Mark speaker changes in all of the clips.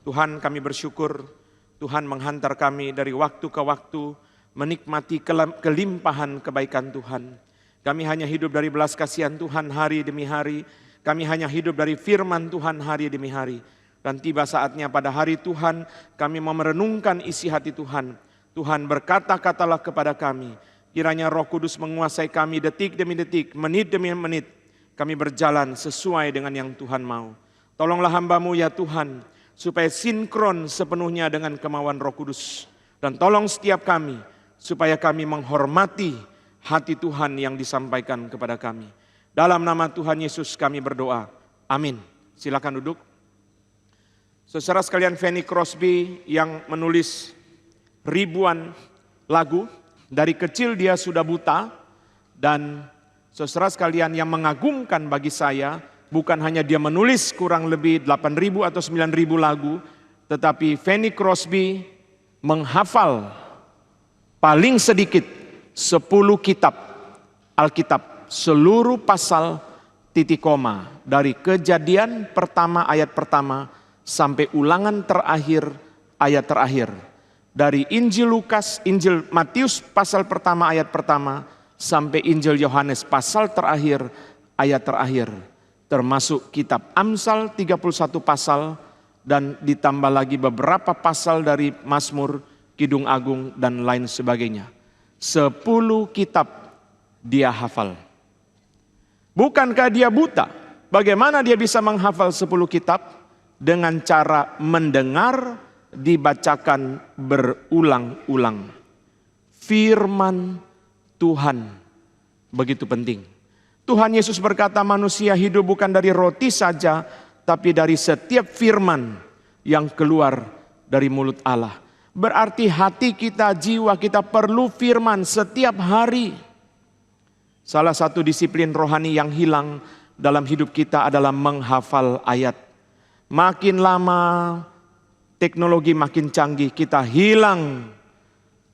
Speaker 1: Tuhan, kami bersyukur Tuhan menghantar kami dari waktu ke waktu menikmati kelimpahan kebaikan Tuhan. Kami hanya hidup dari belas kasihan Tuhan hari demi hari. Kami hanya hidup dari firman Tuhan hari demi hari. Dan tiba saatnya pada hari Tuhan kami mau merenungkan isi hati Tuhan. Tuhan berkata-katalah kepada kami. Kiranya Roh Kudus menguasai kami detik demi detik, menit demi menit. Kami berjalan sesuai dengan yang Tuhan mau. Tolonglah hamba-Mu ya Tuhan, supaya sinkron sepenuhnya dengan kemauan Roh Kudus. Dan tolong setiap kami, supaya kami menghormati hati Tuhan yang disampaikan kepada kami. Dalam nama Tuhan Yesus kami berdoa. Amin. Silakan duduk. Saudara sekalian, Fanny Crosby yang menulis ribuan lagu, dari kecil dia sudah buta, dan saudara sekalian yang mengagumkan bagi saya, bukan hanya dia menulis kurang lebih 8.000 atau 9.000 lagu, tetapi Fanny Crosby menghafal paling sedikit 10 kitab Alkitab, seluruh pasal titik koma, dari Kejadian pertama ayat pertama sampai Ulangan terakhir ayat terakhir. Dari Injil Lukas, Injil Matius pasal pertama ayat pertama sampai Injil Yohanes pasal terakhir ayat terakhir. Termasuk kitab Amsal 31 pasal dan ditambah lagi beberapa pasal dari Mazmur, Kidung Agung dan lain sebagainya. 10 kitab dia hafal. Bukankah dia buta? Bagaimana dia bisa menghafal 10 kitab? Dengan cara mendengar dibacakan berulang-ulang. Firman Tuhan begitu penting. Tuhan Yesus berkata, manusia hidup bukan dari roti saja, tapi dari setiap firman yang keluar dari mulut Allah. Berarti hati kita, jiwa kita perlu firman setiap hari. Salah satu disiplin rohani yang hilang dalam hidup kita adalah menghafal ayat. Makin lama teknologi makin canggih, kita hilang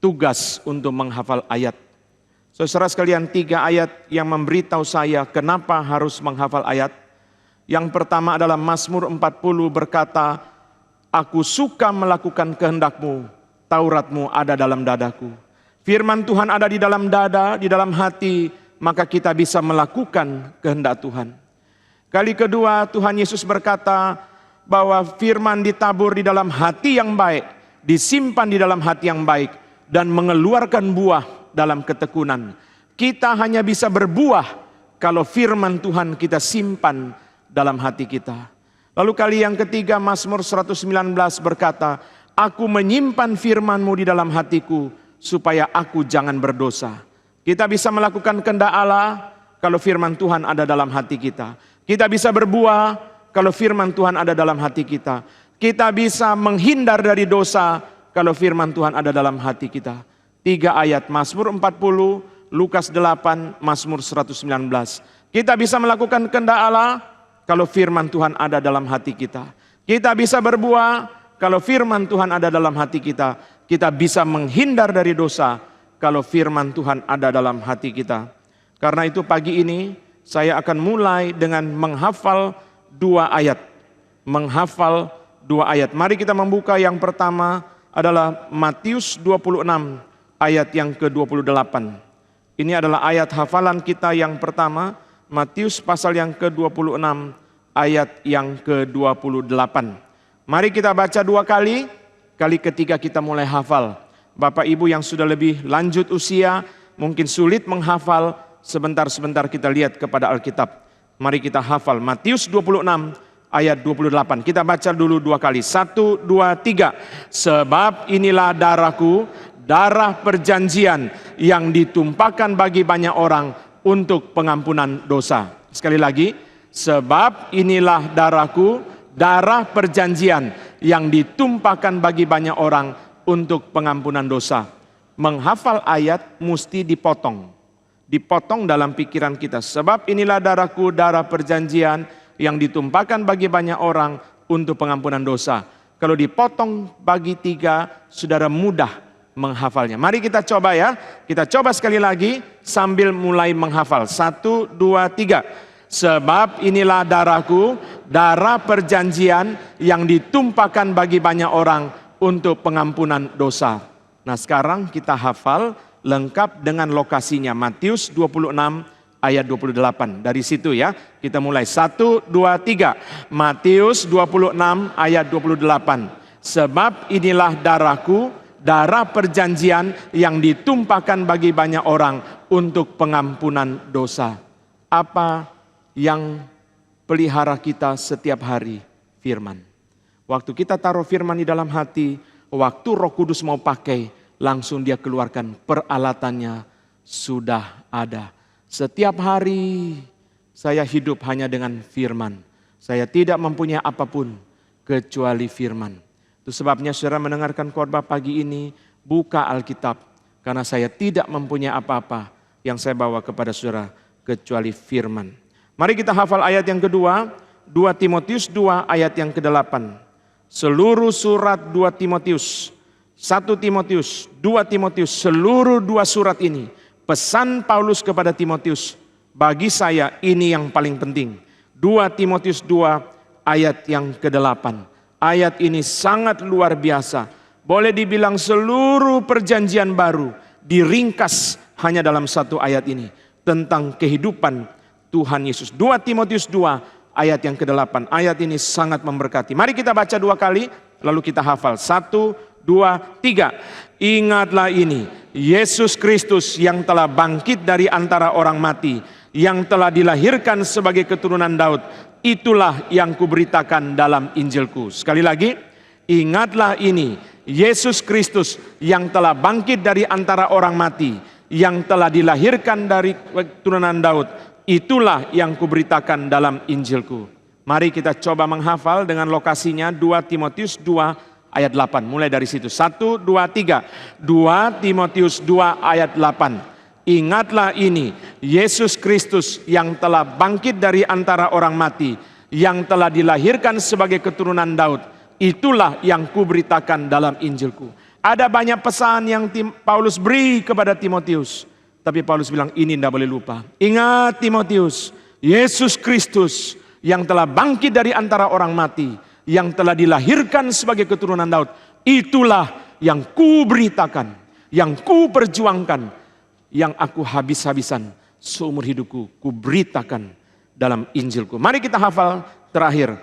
Speaker 1: tugas untuk menghafal ayat. Saudara sekalian, 3 ayat yang memberitahu saya kenapa harus menghafal ayat. Yang pertama adalah Mazmur 40 berkata, aku suka melakukan kehendak-Mu, Taurat-Mu ada dalam dadaku. Firman Tuhan ada di dalam dada, di dalam hati, maka kita bisa melakukan kehendak Tuhan. Kali kedua Tuhan Yesus berkata bahwa firman ditabur di dalam hati yang baik, disimpan di dalam hati yang baik, dan mengeluarkan buah dalam ketekunan. Kita hanya bisa berbuah kalau firman Tuhan kita simpan dalam hati kita. Lalu kali yang ketiga Mazmur 119 berkata, aku menyimpan firman-Mu di dalam hatiku supaya aku jangan berdosa. Kita bisa melakukan kehendak Allah kalau firman Tuhan ada dalam hati kita. Kita bisa berbuah kalau firman Tuhan ada dalam hati kita. Kita bisa menghindar dari dosa kalau firman Tuhan ada dalam hati kita. 3 ayat, Mazmur 40, Lukas 8, Mazmur 119. Kita bisa melakukan kehendak Allah kalau firman Tuhan ada dalam hati kita. Kita bisa berbuah kalau firman Tuhan ada dalam hati kita. Kita bisa menghindar dari dosa kalau firman Tuhan ada dalam hati kita. Karena itu pagi ini saya akan mulai dengan menghafal 2 ayat. Menghafal 2 ayat. Mari kita membuka yang pertama adalah Matius 26 ayat yang ke-28. Ini adalah ayat hafalan kita yang pertama. Matius pasal yang ke-26 ayat yang ke-28. Mari kita baca 2 kali. Kali ketiga kita mulai hafal. Bapak Ibu yang sudah lebih lanjut usia, mungkin sulit menghafal, sebentar-sebentar kita lihat kepada Alkitab. Mari kita hafal Matius 26 ayat 28. Kita baca dulu 2 kali. 1, 2, 3. Sebab inilah darahku, darah perjanjian yang ditumpahkan bagi banyak orang untuk pengampunan dosa. Sekali lagi. Sebab inilah darahku, darah perjanjian yang ditumpahkan bagi banyak orang untuk pengampunan dosa. Menghafal ayat mesti dipotong. Dipotong dalam pikiran kita. Sebab inilah darahku, darah perjanjian yang ditumpahkan bagi banyak orang untuk pengampunan dosa. Kalau dipotong bagi 3, saudara mudah menghafalnya. Mari kita coba ya. Kita coba sekali lagi sambil mulai menghafal. 1, 2, 3. Sebab inilah darahku, darah perjanjian yang ditumpahkan bagi banyak orang untuk pengampunan dosa. Nah, sekarang kita hafal lengkap dengan lokasinya. Matius 26 ayat 28. Dari situ ya, kita mulai. 1, 2, 3. Matius 26 ayat 28. Sebab inilah darahku, darah perjanjian yang ditumpahkan bagi banyak orang untuk pengampunan dosa. Apa yang pelihara kita setiap hari? Firman. Waktu kita taruh firman di dalam hati, waktu Roh Kudus mau pakai, langsung dia keluarkan peralatannya sudah ada. Setiap hari saya hidup hanya dengan firman. Saya tidak mempunyai apapun kecuali firman. Itu sebabnya saudara mendengarkan khotbah pagi ini, buka Alkitab. Karena saya tidak mempunyai apa-apa yang saya bawa kepada saudara kecuali firman. Mari kita hafal ayat yang kedua, 2 Timotius 2 ayat yang ke-8. Seluruh surat 2 Timotius, 1 Timotius, 2 Timotius, seluruh 2 surat ini, pesan Paulus kepada Timotius, bagi saya ini yang paling penting. 2 Timotius 2 ayat yang ke-8. Ayat ini sangat luar biasa. Boleh dibilang seluruh perjanjian baru diringkas hanya dalam satu ayat ini. Tentang kehidupan Tuhan Yesus. 2 Timotius 2 ayat yang ke-8. Ayat ini sangat memberkati. Mari kita baca 2 kali, lalu kita hafal. 1, 2, 3. Ingatlah ini, Yesus Kristus yang telah bangkit dari antara orang mati, yang telah dilahirkan sebagai keturunan Daud, itulah yang kuberitakan dalam Injilku. Sekali lagi, ingatlah ini, Yesus Kristus yang telah bangkit dari antara orang mati, yang telah dilahirkan dari keturunan Daud, itulah yang kuberitakan dalam Injilku. Mari kita coba menghafal dengan lokasinya 2 Timotius 2 ayat 8. Mulai dari situ. 1, 2, 3. 2 Timotius 2 ayat 8. Ingatlah ini, Yesus Kristus yang telah bangkit dari antara orang mati, yang telah dilahirkan sebagai keturunan Daud, itulah yang kuberitakan dalam Injilku. Ada banyak pesan yang Paulus beri kepada Timotius. Tapi Paulus bilang ini tidak boleh lupa. Ingat Timotius, Yesus Kristus yang telah bangkit dari antara orang mati, yang telah dilahirkan sebagai keturunan Daud, itulah yang kuberitakan, yang kuperjuangkan, yang aku habis-habisan seumur hidupku kuberitakan dalam Injilku. Mari kita hafal terakhir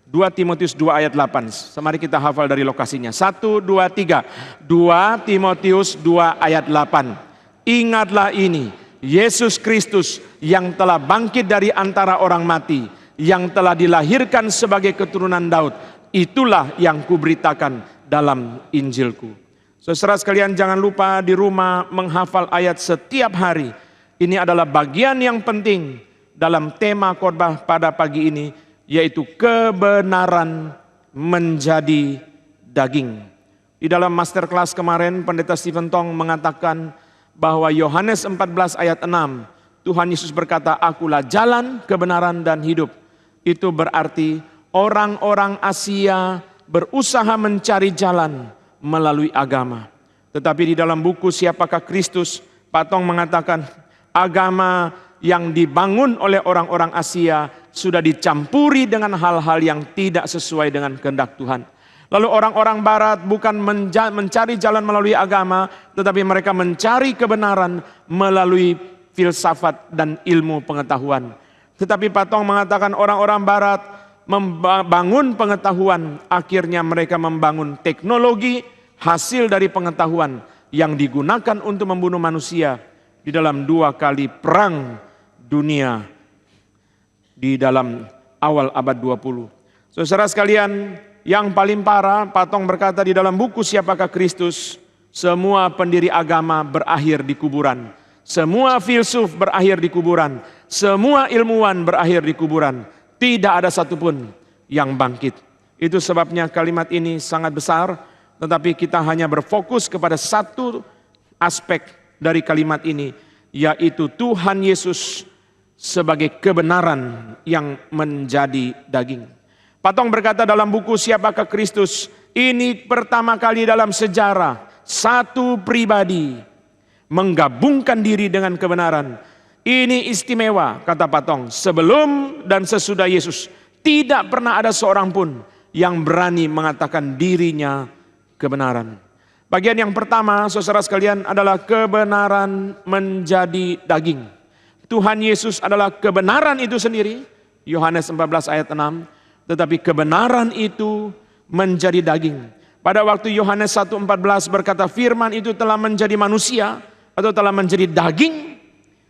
Speaker 1: 2 Timotius 2 ayat 8. Mari kita hafal dari lokasinya. 1, 2, 3. 2 Timotius 2 ayat 8. Ingatlah ini, Yesus Kristus yang telah bangkit dari antara orang mati, yang telah dilahirkan sebagai keturunan Daud, itulah yang kuberitakan dalam Injilku. Saudara sekalian, jangan lupa di rumah menghafal ayat setiap hari. Ini adalah bagian yang penting dalam tema khotbah pada pagi ini, yaitu kebenaran menjadi daging. Di dalam masterclass kemarin, Pendeta Stephen Tong mengatakan bahwa Yohanes 14 ayat 6, Tuhan Yesus berkata, akulah jalan, kebenaran, dan hidup. Itu berarti orang-orang Asia berusaha mencari jalan melalui agama. Tetapi di dalam buku Siapakah Kristus, Pak Tong mengatakan agama yang dibangun oleh orang-orang Asia sudah dicampuri dengan hal-hal yang tidak sesuai dengan kehendak Tuhan. Lalu orang-orang barat bukan mencari jalan melalui agama, tetapi mereka mencari kebenaran melalui filsafat dan ilmu pengetahuan. Tetapi Pak Tong mengatakan orang-orang barat membangun pengetahuan, akhirnya mereka membangun teknologi hasil dari pengetahuan yang digunakan untuk membunuh manusia di dalam 2 kali perang dunia di dalam awal abad 20. Saudara sekalian, yang paling parah, Pak Tong berkata di dalam buku Siapakah Kristus, semua pendiri agama berakhir di kuburan. Semua filsuf berakhir di kuburan. Semua ilmuwan berakhir di kuburan. Tidak ada satupun yang bangkit. Itu sebabnya kalimat ini sangat besar, tetapi kita hanya berfokus kepada satu aspek dari kalimat ini, yaitu Tuhan Yesus sebagai kebenaran yang menjadi daging. Pak Tong berkata dalam buku Siapakah Kristus, ini pertama kali dalam sejarah satu pribadi menggabungkan diri dengan kebenaran. Ini istimewa, kata Pak Tong. Sebelum dan sesudah Yesus, tidak pernah ada seorang pun yang berani mengatakan dirinya kebenaran. Bagian yang pertama, saudara sekalian, adalah kebenaran menjadi daging. Tuhan Yesus adalah kebenaran itu sendiri, Yohanes 14 ayat 6. Tetapi kebenaran itu menjadi daging. Pada waktu Yohanes 1:14 berkata firman itu telah menjadi manusia atau telah menjadi daging,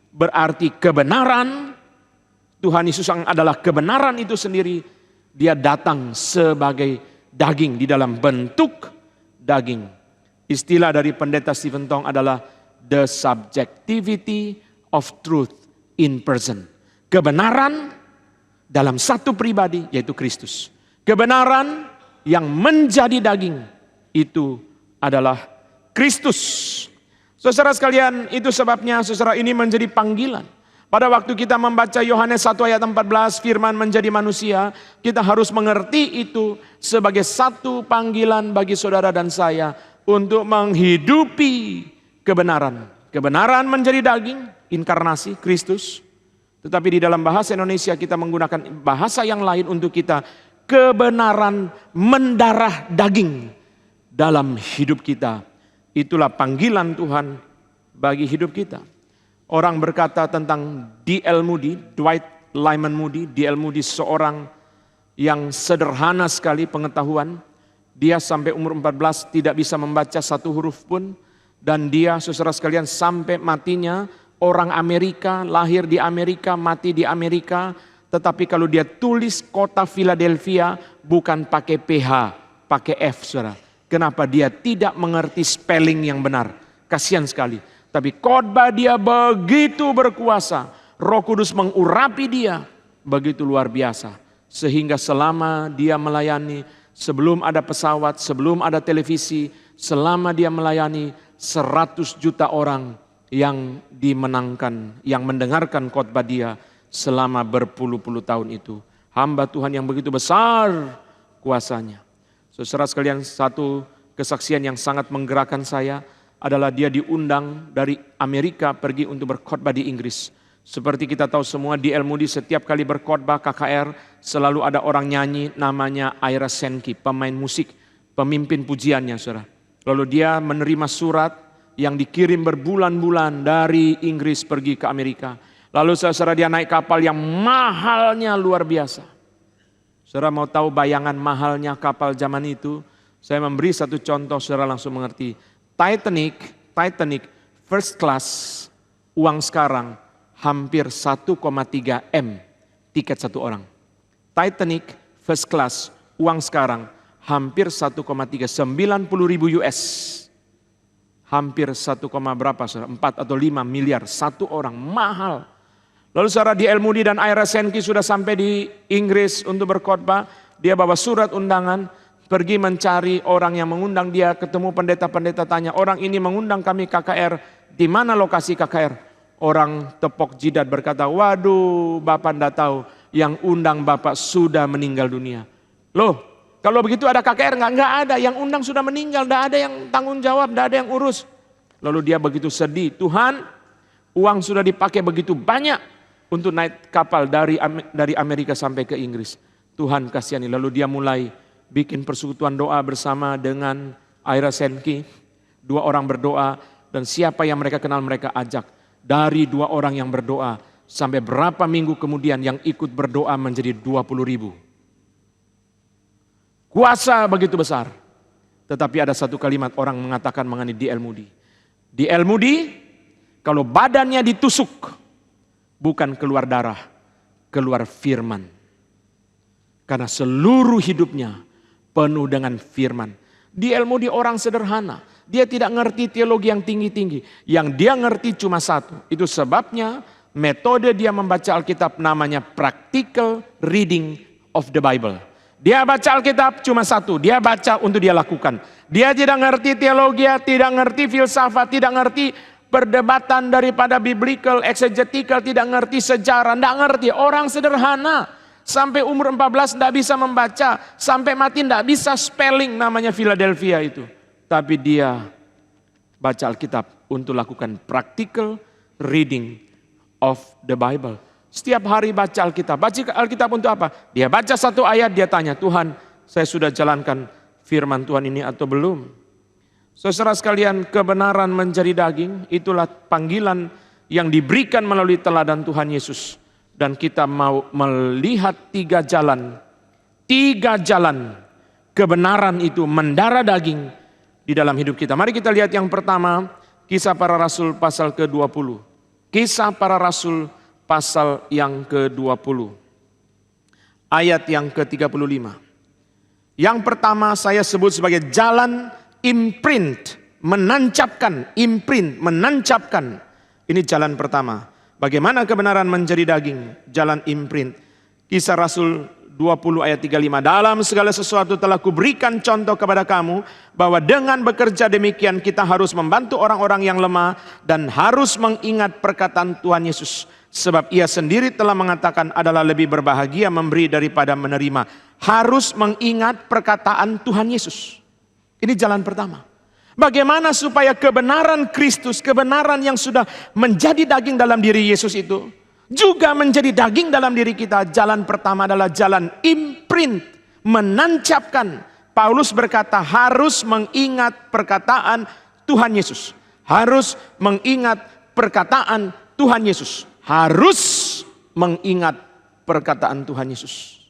Speaker 1: berarti kebenaran, Tuhan Yesus adalah kebenaran itu sendiri. Dia datang sebagai daging di dalam bentuk daging. Istilah dari pendeta Stephen Tong adalah the subjectivity of truth in person. Kebenaran dalam satu pribadi, yaitu Kristus. Kebenaran yang menjadi daging itu adalah Kristus. Saudara sekalian, itu sebabnya saudara ini menjadi panggilan. Pada waktu kita membaca Yohanes 1 ayat 14, firman menjadi manusia, kita harus mengerti itu sebagai satu panggilan bagi saudara dan saya untuk menghidupi kebenaran. Kebenaran menjadi daging, inkarnasi Kristus. Tetapi di dalam bahasa Indonesia kita menggunakan bahasa yang lain untuk kita, kebenaran mendarah daging dalam hidup kita. Itulah panggilan Tuhan bagi hidup kita. Orang berkata tentang D.L. Moody, Dwight Lyman Moody. D.L. Moody seorang yang sederhana sekali pengetahuan. Dia sampai umur 14 tidak bisa membaca satu huruf pun. Dan dia, saudara sekalian, sampai matinya orang Amerika, lahir di Amerika, mati di Amerika. Tetapi kalau dia tulis kota Philadelphia bukan pakai PH, pakai F, saudara. Kenapa? Dia tidak mengerti spelling yang benar. Kasihan sekali. Tapi khotbah dia begitu berkuasa. Roh Kudus mengurapi dia. Begitu luar biasa. Sehingga selama dia melayani, sebelum ada pesawat, sebelum ada televisi, selama dia melayani 100 juta orang yang dimenangkan, yang mendengarkan khotbah dia selama berpuluh-puluh tahun itu. Hamba Tuhan yang begitu besar kuasanya. Saudara sekalian, satu kesaksian yang sangat menggerakkan saya adalah dia diundang dari Amerika pergi untuk berkhotbah di Inggris. Seperti kita tahu semua, D.L. Moody setiap kali berkhotbah KKR selalu ada orang nyanyi namanya Ira Sankey, pemain musik, pemimpin pujiannya, saudara. Lalu dia menerima surat yang dikirim berbulan-bulan dari Inggris pergi ke Amerika. Lalu saudara dia naik kapal yang mahalnya luar biasa. Saudara mau tahu bayangan mahalnya kapal zaman itu? Saya memberi satu contoh, saudara langsung mengerti. Titanic first class uang sekarang hampir 1,3 M tiket satu orang. Titanic first class uang sekarang hampir 1,3, 90.000 US. Hampir 1, berapa saudara? 4 atau 5 miliar satu orang, mahal. Lalu saudara D.L. Moody dan Ira Sankey sudah sampai di Inggris untuk berkhotbah. Dia bawa surat undangan, pergi mencari orang yang mengundang dia, ketemu pendeta-pendeta, tanya, orang ini mengundang kami KKR, di mana lokasi KKR? Orang tepok jidat berkata, waduh Bapak enggak tahu, yang undang Bapak sudah meninggal dunia. Loh, kalau begitu ada KKR? Enggak ada, yang undang sudah meninggal, enggak ada yang tanggung jawab, enggak ada yang urus. Lalu dia begitu sedih, Tuhan, uang sudah dipakai begitu banyak untuk naik kapal dari Amerika sampai ke Inggris. Tuhan kasihani. Lalu dia mulai bikin persekutuan doa bersama dengan Ira Sankey. 2 orang berdoa dan siapa yang mereka kenal mereka ajak. Dari 2 orang yang berdoa sampai berapa minggu kemudian yang ikut berdoa menjadi 20.000. Kuasa begitu besar. Tetapi ada satu kalimat orang mengatakan mengenai D.L. Moody. D.L. Moody kalau badannya ditusuk bukan keluar darah, keluar firman. Karena seluruh hidupnya penuh dengan firman. D.L. Moody orang sederhana. Dia tidak ngerti teologi yang tinggi-tinggi. Yang dia ngerti cuma satu. Itu sebabnya metode dia membaca Alkitab namanya practical reading of the Bible. Dia baca Alkitab cuma satu. Dia baca untuk dia lakukan. Dia tidak ngerti teologi, tidak ngerti filsafat, tidak ngerti perdebatan daripada biblical, exegetical, tidak ngerti sejarah, tidak ngerti. Orang sederhana. Sampai umur 14 tidak bisa membaca. Sampai mati tidak bisa spelling namanya Philadelphia itu. Tapi dia baca Alkitab untuk lakukan practical reading of the Bible. Setiap hari baca Alkitab. Baca Alkitab untuk apa? Dia baca satu ayat, dia tanya, Tuhan, saya sudah jalankan firman Tuhan ini atau belum? Saudara sekalian, kebenaran menjadi daging, itulah panggilan yang diberikan melalui teladan Tuhan Yesus. Dan kita mau melihat tiga jalan kebenaran itu mendarah daging di dalam hidup kita. Mari kita lihat yang pertama, Kisah Para Rasul pasal ke-20. Kisah Para Rasul pasal yang ke-20. Ayat yang ke-35. Yang pertama saya sebut sebagai jalan imprint, menancapkan. Ini jalan pertama. Bagaimana kebenaran menjadi daging? Jalan imprint. Kisah Rasul 20 ayat 35. Dalam segala sesuatu telah kuberikan contoh kepada kamu, bahwa dengan bekerja demikian kita harus membantu orang-orang yang lemah dan harus mengingat perkataan Tuhan Yesus. Sebab ia sendiri telah mengatakan adalah lebih berbahagia memberi daripada menerima. Harus mengingat perkataan Tuhan Yesus. Ini jalan pertama. Bagaimana supaya kebenaran Kristus, kebenaran yang sudah menjadi daging dalam diri Yesus itu juga menjadi daging dalam diri kita. Jalan pertama adalah jalan imprint, menancapkan. Paulus berkata harus mengingat perkataan Tuhan Yesus. Harus mengingat perkataan Tuhan Yesus. Harus mengingat perkataan Tuhan Yesus.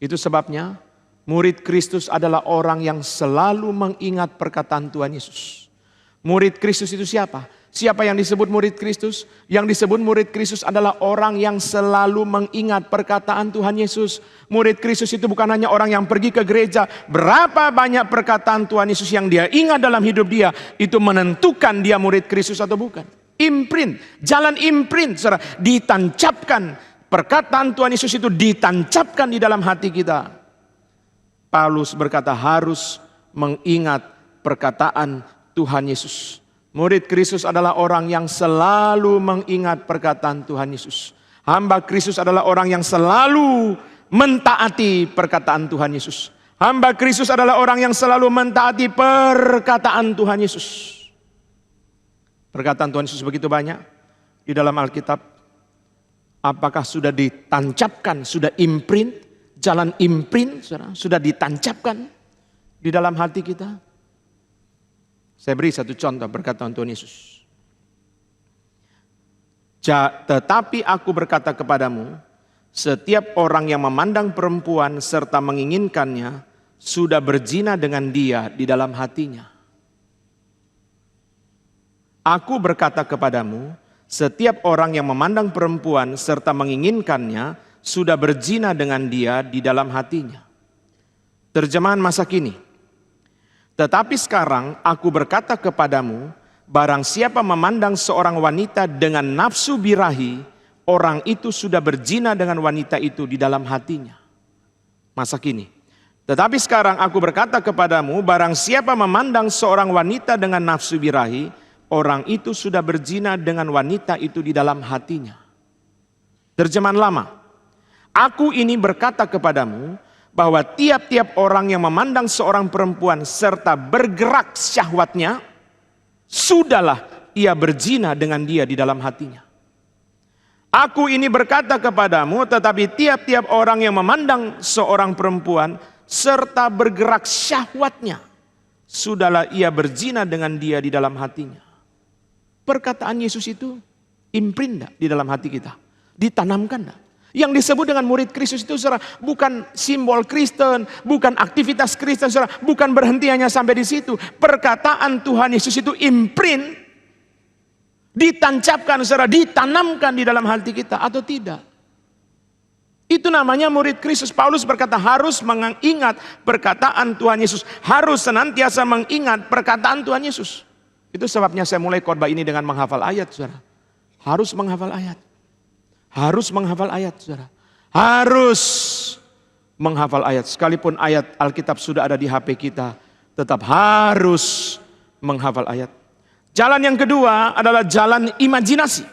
Speaker 1: Itu sebabnya murid Kristus adalah orang yang selalu mengingat perkataan Tuhan Yesus. Murid Kristus itu siapa? Siapa yang disebut murid Kristus? Yang disebut murid Kristus adalah orang yang selalu mengingat perkataan Tuhan Yesus. Murid Kristus itu bukan hanya orang yang pergi ke gereja. Berapa banyak perkataan Tuhan Yesus yang dia ingat dalam hidup dia, itu menentukan dia murid Kristus atau bukan. Imprint, jalan imprint, saudara, ditancapkan. Perkataan Tuhan Yesus itu ditancapkan di dalam hati kita. Paulus berkata harus mengingat perkataan Tuhan Yesus. Murid Kristus adalah orang yang selalu mengingat perkataan Tuhan Yesus. Hamba Kristus adalah orang yang selalu mentaati perkataan Tuhan Yesus. Hamba Kristus adalah orang yang selalu mentaati perkataan Tuhan Yesus. Perkataan Tuhan Yesus begitu banyak di dalam Alkitab. Apakah sudah ditancapkan, sudah imprint, jalan imprint, sudah ditancapkan di dalam hati kita? Saya beri satu contoh perkataan Tuhan Yesus. Tetapi aku berkata kepadamu, setiap orang yang memandang perempuan serta menginginkannya, sudah berzina dengan dia di dalam hatinya. Aku berkata kepadamu, setiap orang yang memandang perempuan serta menginginkannya, sudah berzina dengan dia di dalam hatinya. Terjemahan masa kini. Tetapi sekarang aku berkata kepadamu, barang siapa memandang seorang wanita dengan nafsu birahi, orang itu sudah berzina dengan wanita itu di dalam hatinya. Masa kini. Tetapi sekarang aku berkata kepadamu, barang siapa memandang seorang wanita dengan nafsu birahi, orang itu sudah berzina dengan wanita itu di dalam hatinya. Terjemahan lama. Aku ini berkata kepadamu, bahwa tiap-tiap orang yang memandang seorang perempuan serta bergerak syahwatnya, sudahlah ia berzina dengan dia di dalam hatinya. Aku ini berkata kepadamu, tetapi tiap-tiap orang yang memandang seorang perempuan serta bergerak syahwatnya, sudahlah ia berzina dengan dia di dalam hatinya. Perkataan Yesus itu imprint di dalam hati kita, ditanamkan. Yang disebut dengan murid Kristus itu, saudara, bukan simbol Kristen, bukan aktivitas Kristen, saudara, bukan berhenti hanya sampai di situ. Perkataan Tuhan Yesus itu imprint, ditancapkan, saudara, ditanamkan di dalam hati kita atau tidak. Itu namanya murid Kristus. Paulus berkata harus mengingat perkataan Tuhan Yesus, harus senantiasa mengingat perkataan Tuhan Yesus. Itu sebabnya saya mulai khotbah ini dengan menghafal ayat, saudara. Harus menghafal ayat. Harus menghafal ayat, saudara. Harus menghafal ayat. Sekalipun ayat Alkitab sudah ada di HP kita, tetap harus menghafal ayat. Jalan yang kedua adalah jalan imajinasi.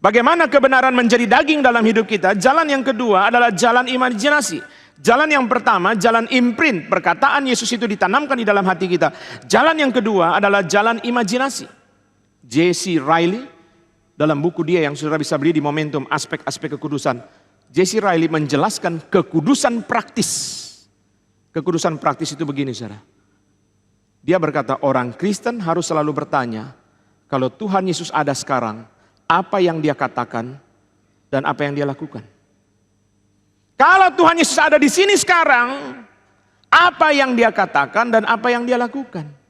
Speaker 1: Bagaimana kebenaran menjadi daging dalam hidup kita? Jalan yang kedua adalah jalan imajinasi. Jalan yang pertama, jalan imprint. Perkataan Yesus itu ditanamkan di dalam hati kita. Jalan yang kedua adalah jalan imajinasi. J.C. Riley Dalam buku dia yang saudara bisa beli di Momentum, aspek-aspek kekudusan, J.C. Riley menjelaskan kekudusan praktis. Kekudusan praktis itu begini, saudara. Dia berkata orang Kristen harus selalu bertanya, kalau Tuhan Yesus ada sekarang, apa yang dia katakan dan apa yang dia lakukan. Kalau Tuhan Yesus ada di sini sekarang, apa yang dia katakan dan apa yang dia lakukan.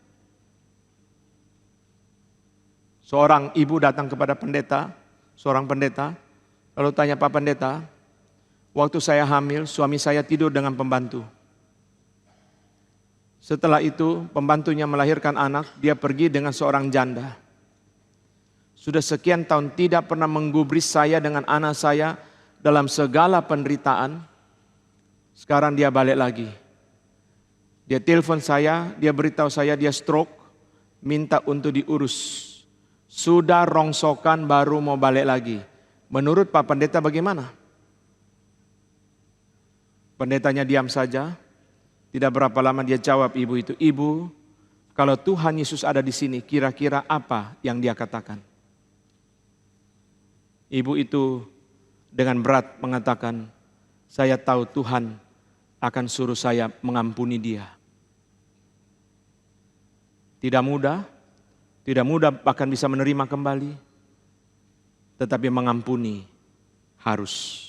Speaker 1: Seorang ibu datang kepada pendeta, seorang pendeta, lalu tanya, Pak Pendeta, waktu saya hamil, suami saya tidur dengan pembantu. Setelah itu, pembantunya melahirkan anak, dia pergi dengan seorang janda. Sudah sekian tahun tidak pernah menggubris saya dengan anak saya dalam segala penderitaan. Sekarang dia balik lagi. Dia telepon saya, dia beritahu saya dia stroke, minta untuk diurus. Sudah rongsokan baru mau balik lagi. Menurut Pak Pendeta bagaimana? Pendetanya diam saja. Tidak berapa lama dia jawab ibu itu, Ibu, kalau Tuhan Yesus ada di sini, kira-kira apa yang dia katakan? Ibu itu dengan berat mengatakan, saya tahu Tuhan akan suruh saya mengampuni dia. Tidak mudah bahkan bisa menerima kembali, tetapi mengampuni harus.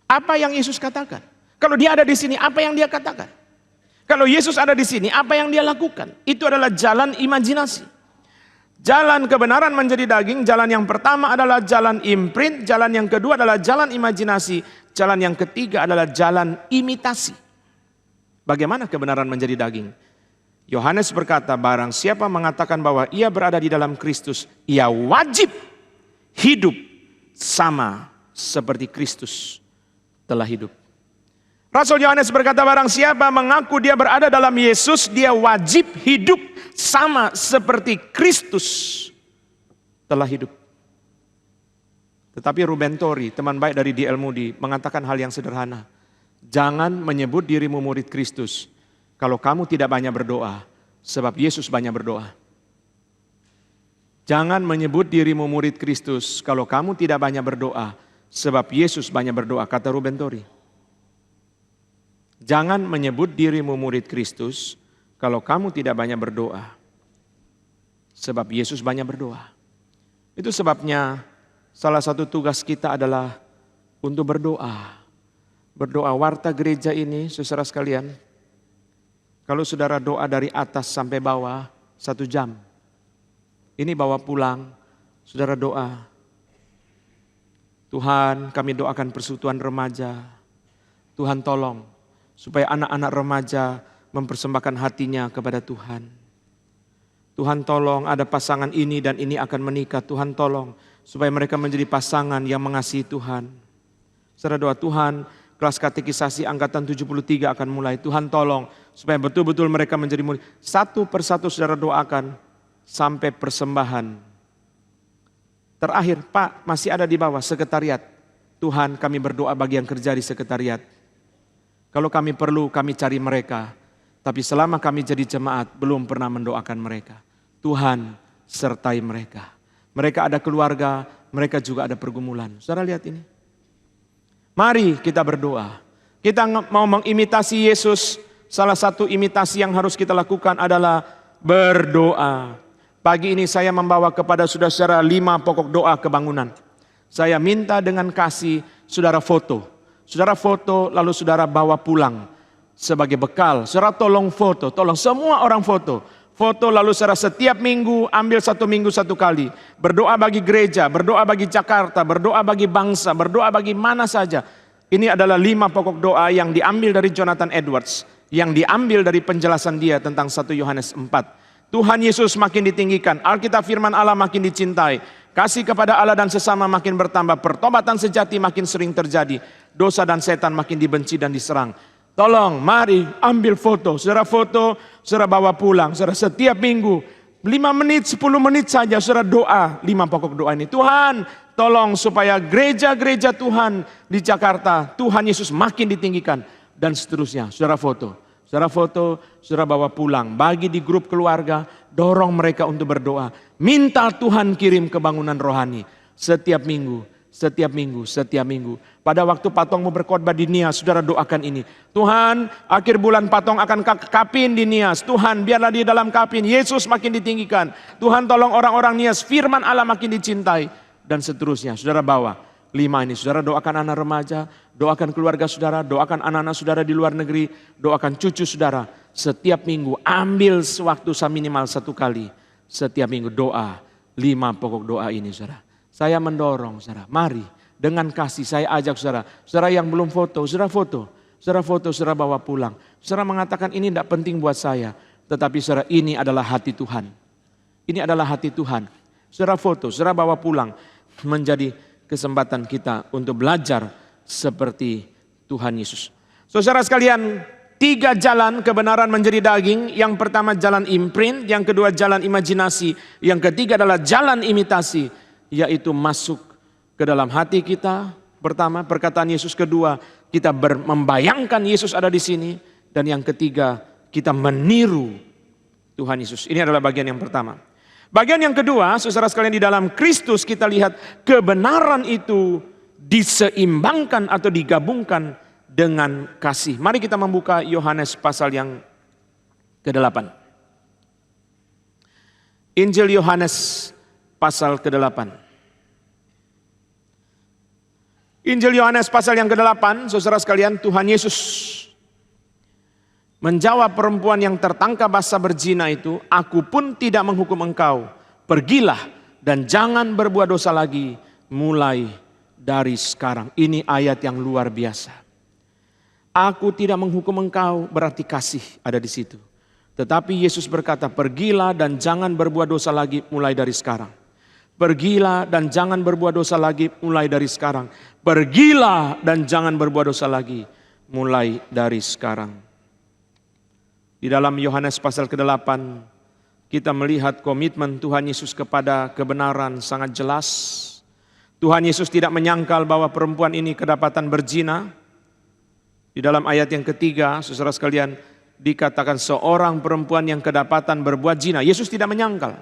Speaker 1: Apa yang Yesus katakan? Kalau dia ada di sini, apa yang dia katakan? Kalau Yesus ada di sini, apa yang dia lakukan? Itu adalah jalan imajinasi. Jalan kebenaran menjadi daging, jalan yang pertama adalah jalan imprint, jalan yang kedua adalah jalan imajinasi, jalan yang ketiga adalah jalan imitasi. Bagaimana kebenaran menjadi daging? Yohanes berkata, barang siapa mengatakan bahwa ia berada di dalam Kristus, ia wajib hidup sama seperti Kristus telah hidup. Rasul Yohanes berkata, barang siapa mengaku dia berada dalam Yesus, dia wajib hidup sama seperti Kristus telah hidup. Tetapi Ruben Tori, teman baik dari D.L. Moody, mengatakan hal yang sederhana. Jangan menyebut dirimu murid Kristus kalau kamu tidak banyak berdoa, sebab Yesus banyak berdoa. Jangan menyebut dirimu murid Kristus kalau kamu tidak banyak berdoa, sebab Yesus banyak berdoa, kata Ruben Tori. Jangan menyebut dirimu murid Kristus kalau kamu tidak banyak berdoa, sebab Yesus banyak berdoa. Itu sebabnya salah satu tugas kita adalah untuk berdoa. Berdoa. Warta gereja ini, saudara sekalian, kalau saudara doa dari atas sampai bawah 1 jam, ini bawa pulang, saudara doa. Tuhan, kami doakan persekutuan remaja. Tuhan tolong supaya anak-anak remaja mempersembahkan hatinya kepada Tuhan. Tuhan tolong ada pasangan ini dan ini akan menikah. Tuhan tolong supaya mereka menjadi pasangan yang mengasihi Tuhan. Saudara doa, Tuhan, kelas katekisasi angkatan 73 akan mulai. Tuhan tolong supaya betul-betul mereka menjadi murid. Satu persatu saudara doakan sampai persembahan. Terakhir, Pak, masih ada di bawah sekretariat. Tuhan, kami berdoa bagi yang kerja di sekretariat. Kalau kami perlu, kami cari mereka. Tapi selama kami jadi jemaat, belum pernah mendoakan mereka. Tuhan sertai mereka. Mereka ada keluarga, mereka juga ada pergumulan. Saudara lihat ini. Mari kita berdoa. Kita mau mengimitasi Yesus. Salah satu imitasi yang harus kita lakukan adalah berdoa. Pagi ini saya membawa kepada saudara-saudara 5 pokok doa kebangunan. Saya minta dengan kasih saudara foto. Saudara foto lalu saudara bawa pulang sebagai bekal. Saudara tolong foto, tolong semua orang foto. Foto lalu saudara setiap minggu ambil 1 minggu 1 kali. Berdoa bagi gereja, berdoa bagi Jakarta, berdoa bagi bangsa, berdoa bagi mana saja. Ini adalah 5 pokok doa yang diambil dari Jonathan Edwards. Yang diambil dari penjelasan dia tentang 1 Yohanes 4. Tuhan Yesus makin ditinggikan, Alkitab firman Allah makin dicintai. Kasih kepada Allah dan sesama makin bertambah, pertobatan sejati makin sering terjadi. Dosa dan setan makin dibenci dan diserang. Tolong, mari ambil foto. Saudara foto, saudara bawa pulang. Saudara setiap minggu 5 menit, 10 menit saja saudara doa 5 pokok doa ini. Tuhan, tolong supaya gereja-gereja Tuhan di Jakarta, Tuhan Yesus makin ditinggikan dan seterusnya. Saudara foto. Saudara foto, saudara bawa pulang. Bagi di grup keluarga, dorong mereka untuk berdoa. Minta Tuhan kirim kebangunan rohani. Setiap minggu, setiap minggu, setiap minggu. Pada waktu Patong mau berkhotbah di Nias, saudara doakan ini. Tuhan, akhir bulan Patong akan kapin di Nias. Tuhan, biarlah di dalam kapin Yesus makin ditinggikan. Tuhan, tolong orang-orang Nias, firman Allah makin dicintai. Dan seterusnya, saudara bawa. 5 ini, saudara doakan anak remaja, doakan keluarga saudara, doakan anak-anak saudara di luar negeri, doakan cucu saudara. Setiap minggu ambil waktu minimal 1 kali. Setiap minggu doa, 5 pokok doa ini saudara. Saya mendorong saudara, mari dengan kasih saya ajak saudara. Saudara yang belum foto, saudara foto. Saudara foto, saudara bawa pulang. Saudara mengatakan ini tidak penting buat saya. Tetapi saudara ini adalah hati Tuhan. Ini adalah hati Tuhan. Saudara foto, saudara bawa pulang. Menjadi kesempatan kita untuk belajar seperti Tuhan Yesus. Saudara sekalian, 3 jalan kebenaran menjadi daging. Yang pertama jalan imprint, yang kedua jalan imajinasi, yang ketiga adalah jalan imitasi, yaitu masuk ke dalam hati kita. Pertama, perkataan Yesus. Kedua, kita membayangkan Yesus ada di sini. Dan yang ketiga, kita meniru Tuhan Yesus. Ini adalah bagian yang pertama. Bagian yang kedua, saudara sekalian, di dalam Kristus kita lihat kebenaran itu diseimbangkan atau digabungkan dengan kasih. Mari kita membuka Yohanes pasal yang ke-8. Injil Yohanes pasal ke-8. Injil Yohanes pasal yang ke-8, saudara sekalian, Tuhan Yesus menjawab perempuan yang tertangkap basah berzina itu, aku pun tidak menghukum engkau. Pergilah dan jangan berbuat dosa lagi mulai dari sekarang. Ini ayat yang luar biasa. Aku tidak menghukum engkau berarti kasih ada di situ. Tetapi Yesus berkata, pergilah dan jangan berbuat dosa lagi mulai dari sekarang. Pergilah dan jangan berbuat dosa lagi mulai dari sekarang. Pergilah dan jangan berbuat dosa lagi mulai dari sekarang. Di dalam Yohanes pasal ke-8, kita melihat komitmen Tuhan Yesus kepada kebenaran sangat jelas. Tuhan Yesus tidak menyangkal bahwa perempuan ini kedapatan berzina. Di dalam ayat yang ketiga, saudara sekalian, dikatakan seorang perempuan yang kedapatan berbuat zina. Yesus tidak menyangkal.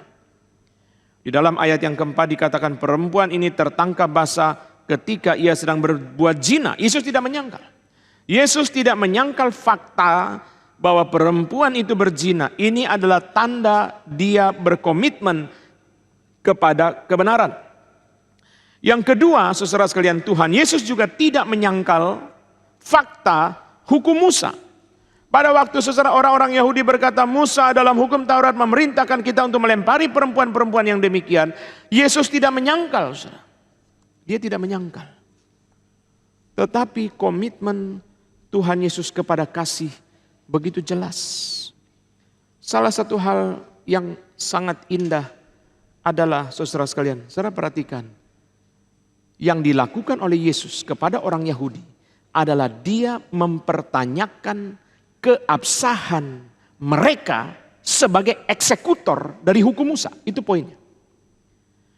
Speaker 1: Di dalam ayat yang keempat dikatakan perempuan ini tertangkap basah ketika ia sedang berbuat zina. Yesus tidak menyangkal. Yesus tidak menyangkal fakta bahwa perempuan itu berzina. Ini adalah tanda dia berkomitmen kepada kebenaran. Yang kedua, saudara sekalian, Tuhan Yesus juga tidak menyangkal fakta hukum Musa. Pada waktu saudara orang-orang Yahudi berkata Musa dalam hukum Taurat memerintahkan kita untuk melempari perempuan-perempuan yang demikian. Yesus tidak menyangkal, saudara. Dia tidak menyangkal. Tetapi komitmen Tuhan Yesus kepada kasih begitu jelas. Salah satu hal yang sangat indah adalah, saudara sekalian, saudara perhatikan. Yang dilakukan oleh Yesus kepada orang Yahudi adalah dia mempertanyakan keabsahan mereka sebagai eksekutor dari hukum Musa. Itu poinnya.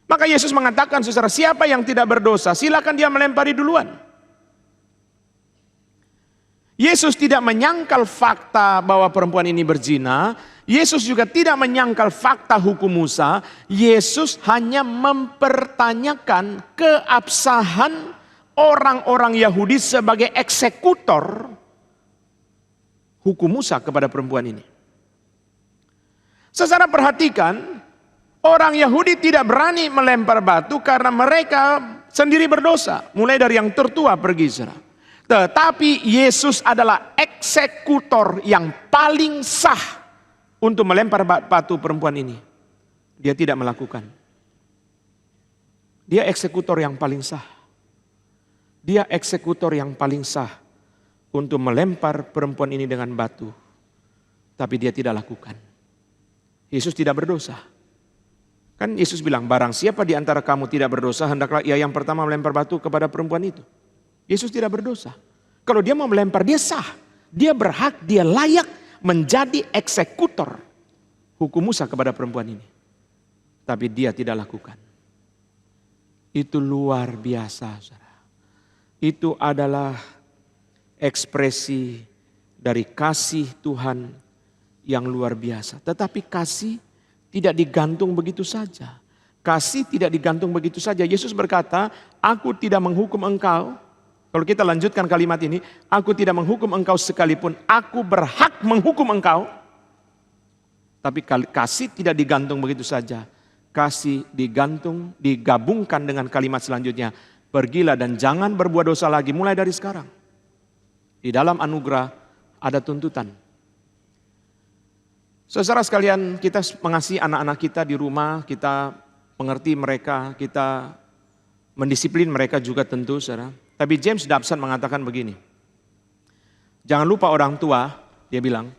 Speaker 1: Maka Yesus mengatakan, saudara, siapa yang tidak berdosa, silakan dia melempari duluan. Yesus tidak menyangkal fakta bahwa perempuan ini berzina. Yesus juga tidak menyangkal fakta hukum Musa. Yesus hanya mempertanyakan keabsahan orang-orang Yahudi sebagai eksekutor hukum Musa kepada perempuan ini. Saudara perhatikan, orang Yahudi tidak berani melempar batu karena mereka sendiri berdosa. Mulai dari yang tertua pergi, saudara. Tetapi Yesus adalah eksekutor yang paling sah untuk melempar batu perempuan ini. Dia tidak melakukan. Dia eksekutor yang paling sah. Dia eksekutor yang paling sah untuk melempar perempuan ini dengan batu. Tapi dia tidak lakukan. Yesus tidak berdosa. Kan Yesus bilang, barang siapa di antara kamu tidak berdosa, hendaklah ia yang pertama melempar batu kepada perempuan itu. Yesus tidak berdosa. Kalau dia mau melempar, dia sah. Dia berhak, dia layak menjadi eksekutor hukum Musa kepada perempuan ini. Tapi dia tidak lakukan. Itu luar biasa, saudara. Itu adalah ekspresi dari kasih Tuhan yang luar biasa. Tetapi kasih tidak digantung begitu saja. Kasih tidak digantung begitu saja. Yesus berkata, aku tidak menghukum engkau. Kalau kita lanjutkan kalimat ini, aku tidak menghukum engkau sekalipun aku berhak menghukum engkau. Tapi kasih tidak digantung begitu saja. Kasih digabungkan dengan kalimat selanjutnya. Pergilah dan jangan berbuat dosa lagi mulai dari sekarang. Di dalam anugerah ada tuntutan. Saudara sekalian, kita mengasihi anak-anak kita di rumah, kita mengerti mereka, kita mendisiplin mereka juga tentu, saudara. Tapi James Dobson mengatakan begini, jangan lupa orang tua, dia bilang,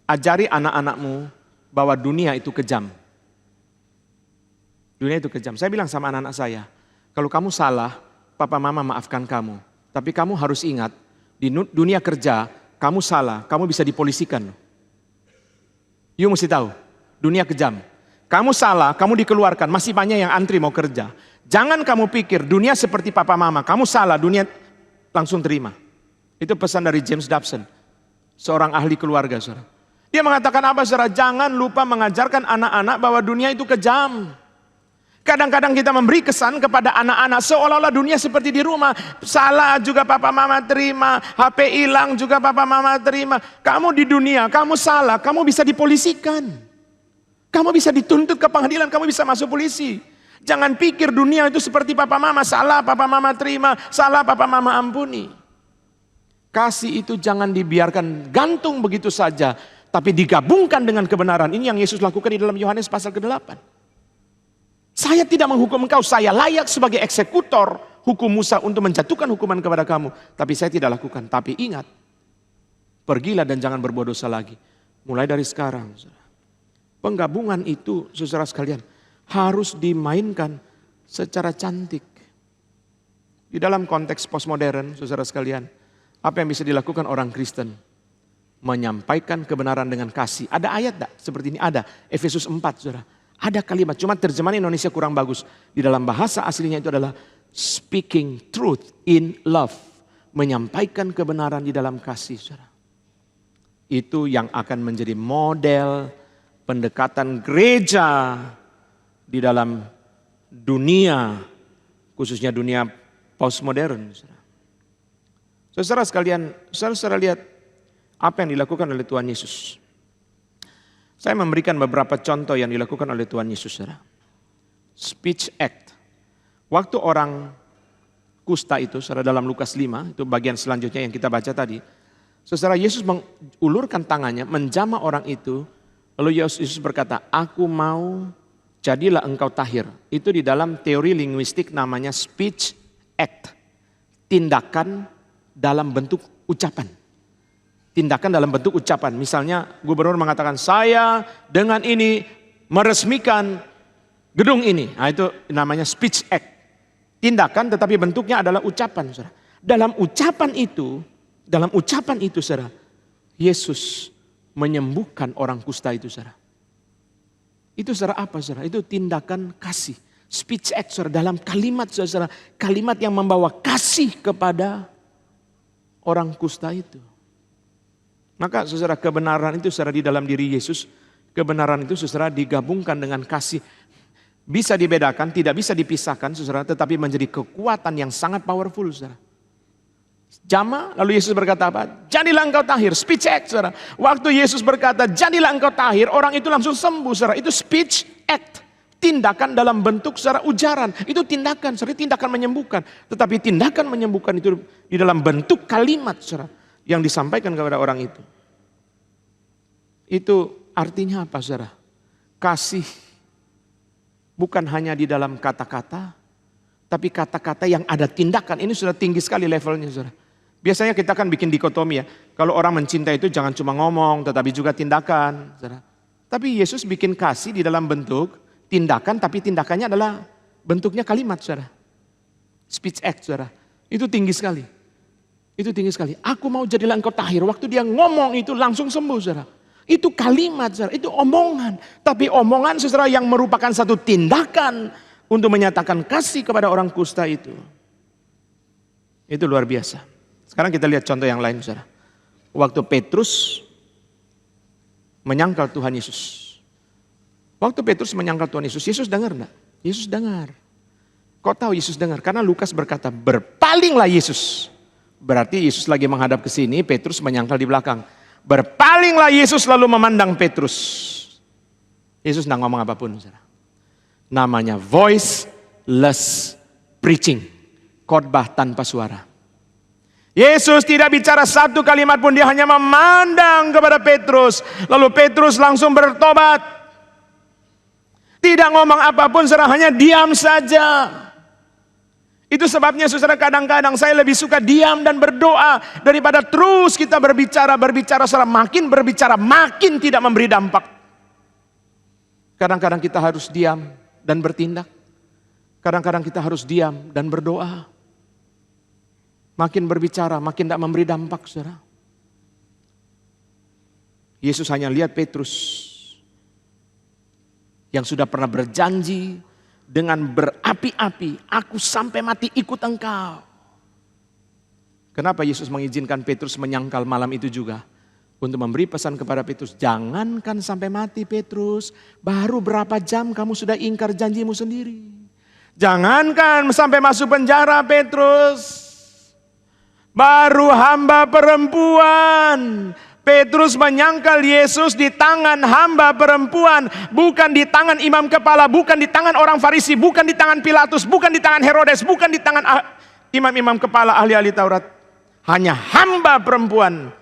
Speaker 1: ajari anak-anakmu bahwa dunia itu kejam. Dunia itu kejam. Saya bilang sama anak-anak saya, kalau kamu salah, papa mama maafkan kamu. Tapi kamu harus ingat, di dunia kerja, kamu salah, kamu bisa dipolisikan. You mesti tahu, dunia kejam. Kamu salah, kamu dikeluarkan, masih banyak yang antri mau kerja. Jangan kamu pikir dunia seperti papa mama, kamu salah, dunia langsung terima. Itu pesan dari James Dobson, seorang ahli keluarga, saudara. Dia mengatakan apa, saudara? Jangan lupa mengajarkan anak-anak bahwa dunia itu kejam. Kadang-kadang kita memberi kesan kepada anak-anak seolah-olah dunia seperti di rumah. Salah juga papa mama terima, HP hilang juga papa mama terima. Kamu di dunia, kamu salah, kamu bisa dipolisikan. Kamu bisa dituntut ke pengadilan, kamu bisa masuk polisi. Jangan pikir dunia itu seperti papa mama, salah papa mama terima, salah papa mama ampuni. Kasih itu jangan dibiarkan gantung begitu saja, tapi digabungkan dengan kebenaran. Ini yang Yesus lakukan di dalam Yohanes pasal ke-8. Saya tidak menghukum engkau, saya layak sebagai eksekutor hukum Musa untuk menjatuhkan hukuman kepada kamu. Tapi saya tidak lakukan. Tapi ingat, pergilah dan jangan berbuat dosa lagi. Mulai dari sekarang. Penggabungan itu, saudara sekalian, harus dimainkan secara cantik. Di dalam konteks postmodern, saudara sekalian, apa yang bisa dilakukan orang Kristen? Menyampaikan kebenaran dengan kasih. Ada ayat tak? Seperti ini ada, Efesus 4, saudara. Ada kalimat, cuma terjemahan Indonesia kurang bagus. Di dalam bahasa aslinya itu adalah speaking truth in love. Menyampaikan kebenaran di dalam kasih, saudara. Itu yang akan menjadi model pendekatan gereja di dalam dunia, khususnya dunia postmodern. Saudara sekalian, saudara lihat apa yang dilakukan oleh Tuhan Yesus. Saya memberikan beberapa contoh yang dilakukan oleh Tuhan Yesus, saudara. Speech act. Waktu orang kusta itu, saudara, dalam Lukas 5, itu bagian selanjutnya yang kita baca tadi. Saudara, Yesus mengulurkan tangannya, menjamah orang itu. Lalu Yesus berkata, aku mau jadilah engkau tahir. Itu di dalam teori linguistik namanya speech act. Tindakan dalam bentuk ucapan. Tindakan dalam bentuk ucapan. Misalnya gubernur mengatakan, saya dengan ini meresmikan gedung ini. Nah, itu namanya speech act. Tindakan tetapi bentuknya adalah ucapan. Saudara. Dalam ucapan itu, saudara, Yesus menyembuhkan orang kusta itu, saudara. Itu saudara apa, saudara? Itu tindakan kasih. Speech act, saudara, dalam kalimat, saudara. Kalimat yang membawa kasih kepada orang kusta itu. Maka saudara, kebenaran itu saudara di dalam diri Yesus, kebenaran itu saudara digabungkan dengan kasih. Bisa dibedakan, tidak bisa dipisahkan saudara, tetapi menjadi kekuatan yang sangat powerful saudara. Jama, lalu Yesus berkata apa? Jadilah engkau tahir, speech act saudara. Waktu Yesus berkata jadilah engkau tahir, orang itu langsung sembuh saudara. Itu speech act. Tindakan dalam bentuk saudara ujaran. Itu tindakan, saudara, tindakan menyembuhkan. Tetapi tindakan menyembuhkan itu di dalam bentuk kalimat saudara. Yang disampaikan kepada orang itu. Itu artinya apa, saudara? Kasih bukan hanya di dalam kata-kata, tapi kata-kata yang ada tindakan. Ini sudah tinggi sekali levelnya, saudara. Biasanya kita kan bikin dikotomi ya. Kalau orang mencintai itu jangan cuma ngomong, tetapi juga tindakan, saudara. Tapi Yesus bikin kasih di dalam bentuk tindakan, tapi tindakannya adalah bentuknya kalimat, saudara. Speech act, saudara. Itu tinggi sekali. Itu tinggi sekali. Aku mau jadilah engkau tahir. Waktu dia ngomong itu langsung sembuh, saudara. Itu kalimat, saudara. Itu omongan. Tapi omongan, saudara, yang merupakan satu tindakan untuk menyatakan kasih kepada orang kusta itu. Itu luar biasa. Sekarang kita lihat contoh yang lain, saudara. waktu Petrus menyangkal Tuhan Yesus. Waktu Petrus menyangkal Tuhan Yesus, Yesus dengar enggak? Yesus dengar. Kok tahu Yesus dengar? Karena Lukas berkata, berpalinglah Yesus. Berarti Yesus lagi menghadap ke sini, Petrus menyangkal di belakang. Berpalinglah Yesus lalu memandang Petrus. Yesus enggak ngomong apapun. Namanya voiceless preaching. Khotbah tanpa suara. Yesus tidak bicara satu kalimat pun, dia hanya memandang kepada Petrus. Lalu Petrus langsung bertobat. Tidak ngomong apapun, saudara, hanya diam saja. Itu sebabnya saudara, kadang-kadang saya lebih suka diam dan berdoa daripada terus kita berbicara, saudara. Makin berbicara, makin tidak memberi dampak. Kadang-kadang kita harus diam dan bertindak. Kadang-kadang kita harus diam dan berdoa. Makin berbicara, makin tidak memberi dampak, saudara. Yesus hanya lihat Petrus yang sudah pernah berjanji dengan berapi-api, aku sampai mati ikut engkau. Kenapa Yesus mengizinkan Petrus menyangkal malam itu juga? Untuk memberi pesan kepada Petrus, jangankan sampai mati Petrus, baru berapa jam kamu sudah ingkar janjimu sendiri. Jangankan sampai masuk penjara Petrus, baru hamba perempuan. Petrus menyangkal Yesus di tangan hamba perempuan, bukan di tangan imam kepala, bukan di tangan orang Farisi, bukan di tangan Pilatus, bukan di tangan Herodes, bukan di tangan imam-imam kepala ahli-ahli Taurat. Hanya hamba perempuan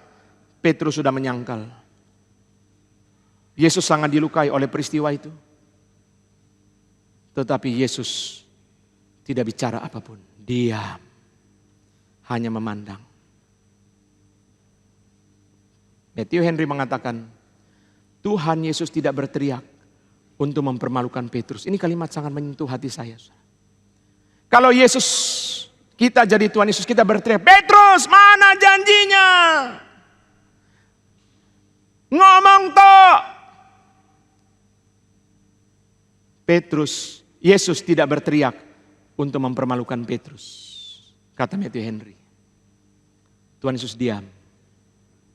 Speaker 1: Petrus sudah menyangkal. Yesus sangat dilukai oleh peristiwa itu. Tetapi Yesus tidak bicara apapun, diam, hanya memandang. Matthew Henry mengatakan, Tuhan Yesus tidak berteriak untuk mempermalukan Petrus. Ini kalimat sangat menyentuh hati saya. Kalau Yesus, kita jadi Tuhan Yesus, kita berteriak, Petrus mana janjinya? Ngomong toh. Petrus, Yesus tidak berteriak untuk mempermalukan Petrus. Kata Matthew Henry. Tuhan Yesus diam.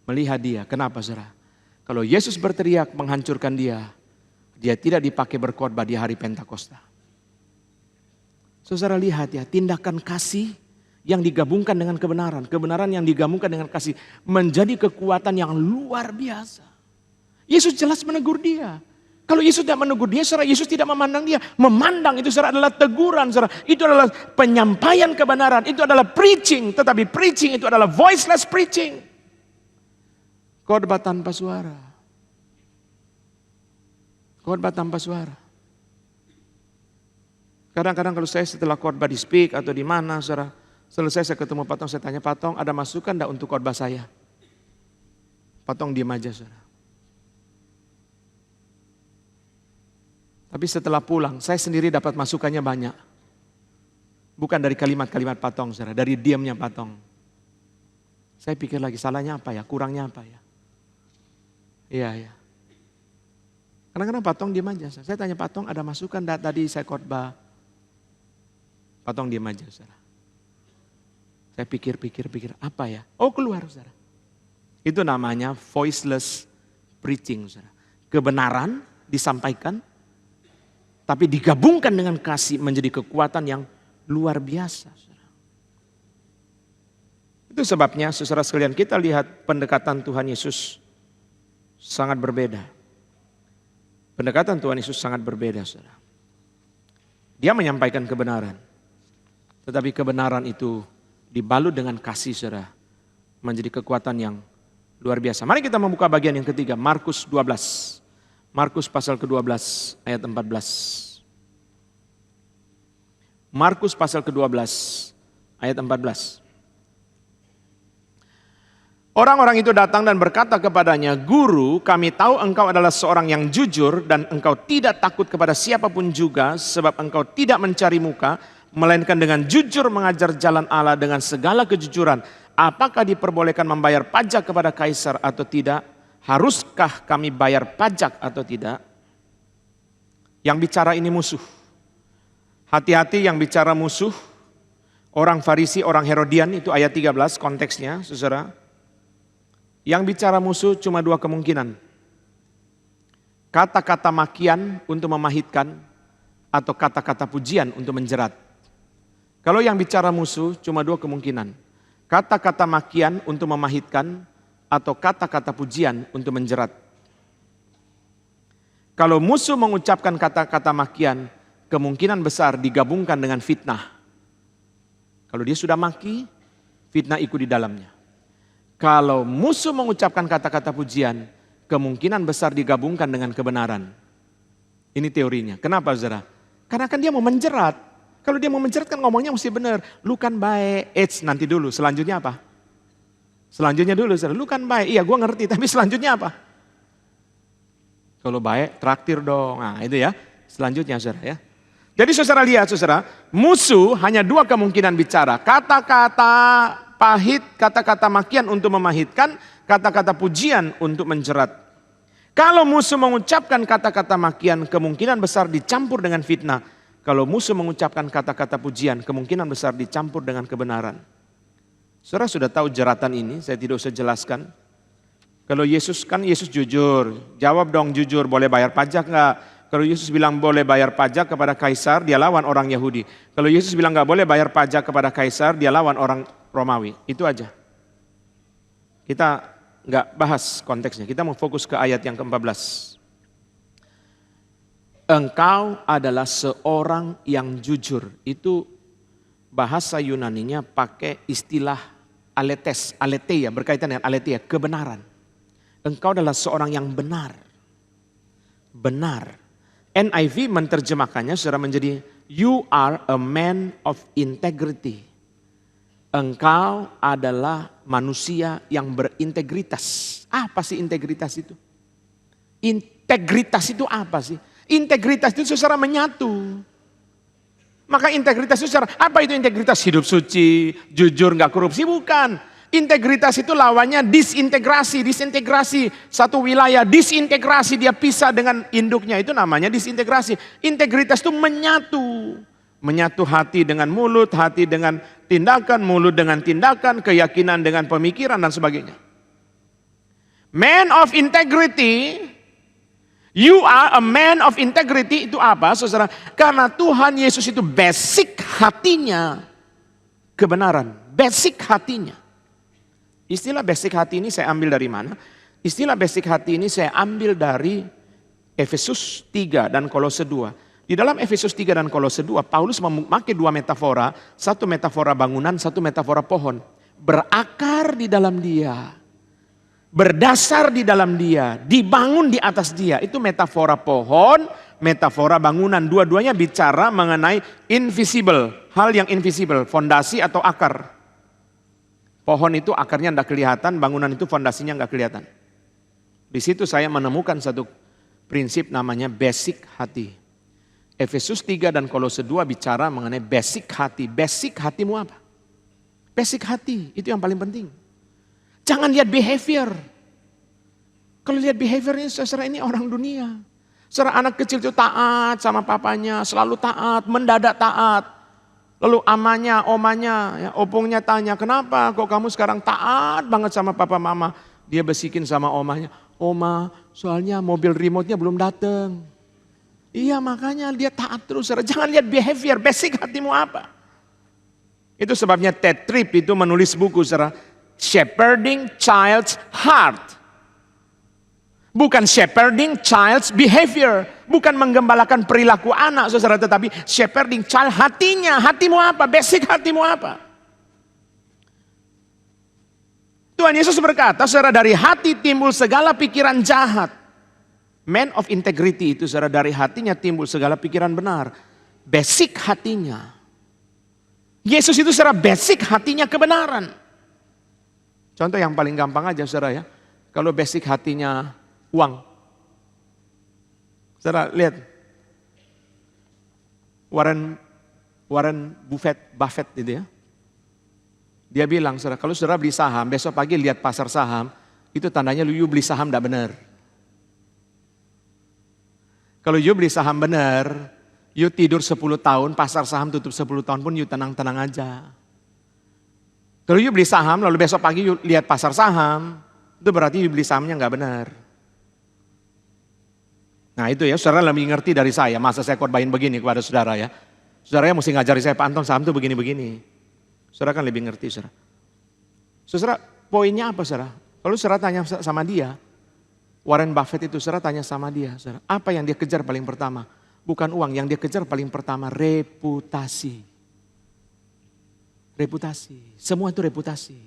Speaker 1: Melihat dia, kenapa saudara? Kalau Yesus berteriak menghancurkan dia, dia tidak dipakai berkhotbah di hari Pentakosta. Saudara lihat ya, tindakan kasih yang digabungkan dengan kebenaran. Kebenaran yang digabungkan dengan kasih menjadi kekuatan yang luar biasa. Yesus jelas menegur dia. Kalau Yesus tidak menegur dia, saudara, Yesus tidak memandang dia. Memandang itu saudara adalah teguran, saudara. Itu adalah penyampaian kebenaran, itu adalah preaching. Tetapi preaching itu adalah voiceless preaching. Khotbah tanpa suara. Khotbah tanpa suara. Kadang-kadang kalau saya setelah khotbah di speak atau di mana, saudara, selesai saya ketemu Patong, saya tanya, Patong ada masukan enggak untuk khotbah saya? Patong diam aja, saudara. Tapi setelah pulang, saya sendiri dapat masukannya banyak. Bukan dari kalimat-kalimat Patong, saudara, dari diamnya Patong. Saya pikir lagi, salahnya apa ya, kurangnya apa ya? Iya. Kadang-kadang Patong diam aja. Saya tanya Patong ada masukan tadi saya khotbah. Patong diam aja, saudara. Saya pikir apa ya? Oh keluar, saudara. Itu namanya voiceless preaching, saudara. Kebenaran disampaikan, tapi digabungkan dengan kasih menjadi kekuatan yang luar biasa, saudara. Itu sebabnya, saudara sekalian, kita lihat pendekatan Tuhan Yesus sangat berbeda. Pendekatan Tuhan Yesus sangat berbeda, saudara. Dia menyampaikan kebenaran. Tetapi kebenaran itu dibalut dengan kasih, saudara. Menjadi kekuatan yang luar biasa. Mari kita membuka bagian yang ketiga, Markus 12. Markus pasal ke-12 ayat 14. Markus pasal ke-12 ayat 14. Orang-orang itu datang dan berkata kepadanya, Guru, kami tahu engkau adalah seorang yang jujur dan engkau tidak takut kepada siapapun juga, sebab engkau tidak mencari muka, melainkan dengan jujur mengajar jalan Allah dengan segala kejujuran. Apakah diperbolehkan membayar pajak kepada kaisar atau tidak? Haruskah kami bayar pajak atau tidak? Yang bicara ini musuh. Hati-hati yang bicara musuh. Orang Farisi, orang Herodian, itu ayat 13 konteksnya, saudara. Yang bicara musuh cuma dua kemungkinan. Kata-kata makian untuk memahitkan atau kata-kata pujian untuk menjerat. Kalau yang bicara musuh cuma dua kemungkinan. Kata-kata makian untuk memahitkan atau kata-kata pujian untuk menjerat. Kalau musuh mengucapkan kata-kata makian, kemungkinan besar digabungkan dengan fitnah. Kalau dia sudah maki, fitnah ikut di dalamnya. Kalau musuh mengucapkan kata-kata pujian, kemungkinan besar digabungkan dengan kebenaran. Ini teorinya. Kenapa, saudara? Karena kan dia mau menjerat. Kalau dia mau menjerat kan ngomongnya mesti benar. Lu kan baik. Nanti dulu. Selanjutnya apa? Selanjutnya dulu, saudara. Lu kan baik. Iya, gue ngerti. Tapi selanjutnya apa? Kalau baik, traktir dong. Nah, itu ya. Selanjutnya, saudara ya. Jadi saudara lihat, saudara. Musuh hanya dua kemungkinan bicara. Kata-kata pahit, kata-kata makian untuk memahitkan, kata-kata pujian untuk menjerat. Kalau musuh mengucapkan kata-kata makian, kemungkinan besar dicampur dengan fitnah. Kalau musuh mengucapkan kata-kata pujian, kemungkinan besar dicampur dengan kebenaran. Saudara sudah tahu jeratan ini, saya tidak usah jelaskan. Kalau Yesus jujur, jawab dong jujur, boleh bayar pajak enggak? Kalau Yesus bilang boleh bayar pajak kepada Kaisar, dia lawan orang Yahudi. Kalau Yesus bilang enggak boleh bayar pajak kepada Kaisar, dia lawan orang Romawi. Itu aja. Kita enggak bahas konteksnya, kita mau fokus ke ayat yang ke-14. Engkau adalah seorang yang jujur. Itu bahasa Yunaninya pakai istilah aletheia, berkaitan dengan aletheia, kebenaran. Engkau adalah seorang yang benar. Benar. NIV menerjemahkannya secara menjadi you are a man of integrity. Engkau adalah manusia yang berintegritas. Apa sih integritas itu? Integritas itu apa sih? Integritas itu secara menyatu. Maka integritas itu secara, apa itu integritas? Hidup suci, jujur, gak korupsi, bukan. Integritas itu lawannya disintegrasi. Satu wilayah disintegrasi, dia pisah dengan induknya, itu namanya disintegrasi. Integritas itu menyatu. Menyatu hati dengan mulut, hati dengan tindakan, mulut dengan tindakan, keyakinan dengan pemikiran dan sebagainya. Man of integrity. You are a man of integrity, itu apa saudara? Karena Tuhan Yesus itu basic hatinya kebenaran. Basic hatinya. Istilah basic hati ini saya ambil dari mana? Istilah basic hati ini saya ambil dari Efesus 3 dan Kolose 2. Di dalam Efesus 3 dan Kolose 2, Paulus memakai dua metafora. Satu metafora bangunan, satu metafora pohon. Berakar di dalam dia. Berdasar di dalam dia, dibangun di atas dia. Itu metafora pohon, metafora bangunan. Dua-duanya bicara mengenai invisible, hal yang invisible, fondasi atau akar. Pohon itu akarnya tidak kelihatan, bangunan itu fondasinya nggak kelihatan. Di situ saya menemukan satu prinsip namanya basic hati. Efesus 3 dan Kolose 2 bicara mengenai basic hati. Basic hatimu apa? Basic hati, itu yang paling penting. Jangan lihat behavior. Kalau lihat behaviornya, saudara ini orang dunia. Saudara anak kecil itu taat sama papanya, selalu taat, mendadak taat. Lalu amanya, omanya, ya, opungnya tanya, kenapa kok kamu sekarang taat banget sama papa mama? Dia bisikin sama omanya, oma soalnya mobil remote-nya belum datang. Iya makanya dia taat terus. Saudara. Jangan lihat behavior, basic hatimu apa. Itu sebabnya Ted Tripp itu menulis buku, saudara. Shepherding Child's Heart. Bukan shepherding child's behavior. Bukan menggembalakan perilaku anak, saudara. Tetapi shepherding child hatinya. Hatimu apa? Basic hatimu apa? Tuhan Yesus berkata, saudara, dari hati timbul segala pikiran jahat. Man of integrity itu, saudara, dari hatinya timbul segala pikiran benar. Basic hatinya. Yesus itu saudara basic hatinya kebenaran. Contoh yang paling gampang aja saudara ya. Kalau basic hatinya uang. Saudara lihat. Warren Buffett gitu ya. Dia bilang saudara, kalau saudara beli saham, besok pagi lihat pasar saham, itu tandanya you beli saham tidak benar. Kalau you beli saham benar, you tidur 10 tahun, pasar saham tutup 10 tahun pun you tenang-tenang aja. Kalau you beli saham, lalu besok pagi you lihat pasar saham, itu berarti you beli sahamnya nggak benar. Nah itu ya, saudara lebih ngerti dari saya. Masa saya khotbahin begini kepada saudara ya. Saudara mesti ngajari saya, Pak Anton saham itu begini-begini. Saudara kan lebih ngerti saudara. Saudara poinnya apa saudara? Lalu saudara tanya sama dia. Warren Buffett itu saudara tanya sama dia. Saudara, apa yang dia kejar paling pertama? Bukan uang, yang dia kejar paling pertama reputasi. Reputasi, semua itu reputasi.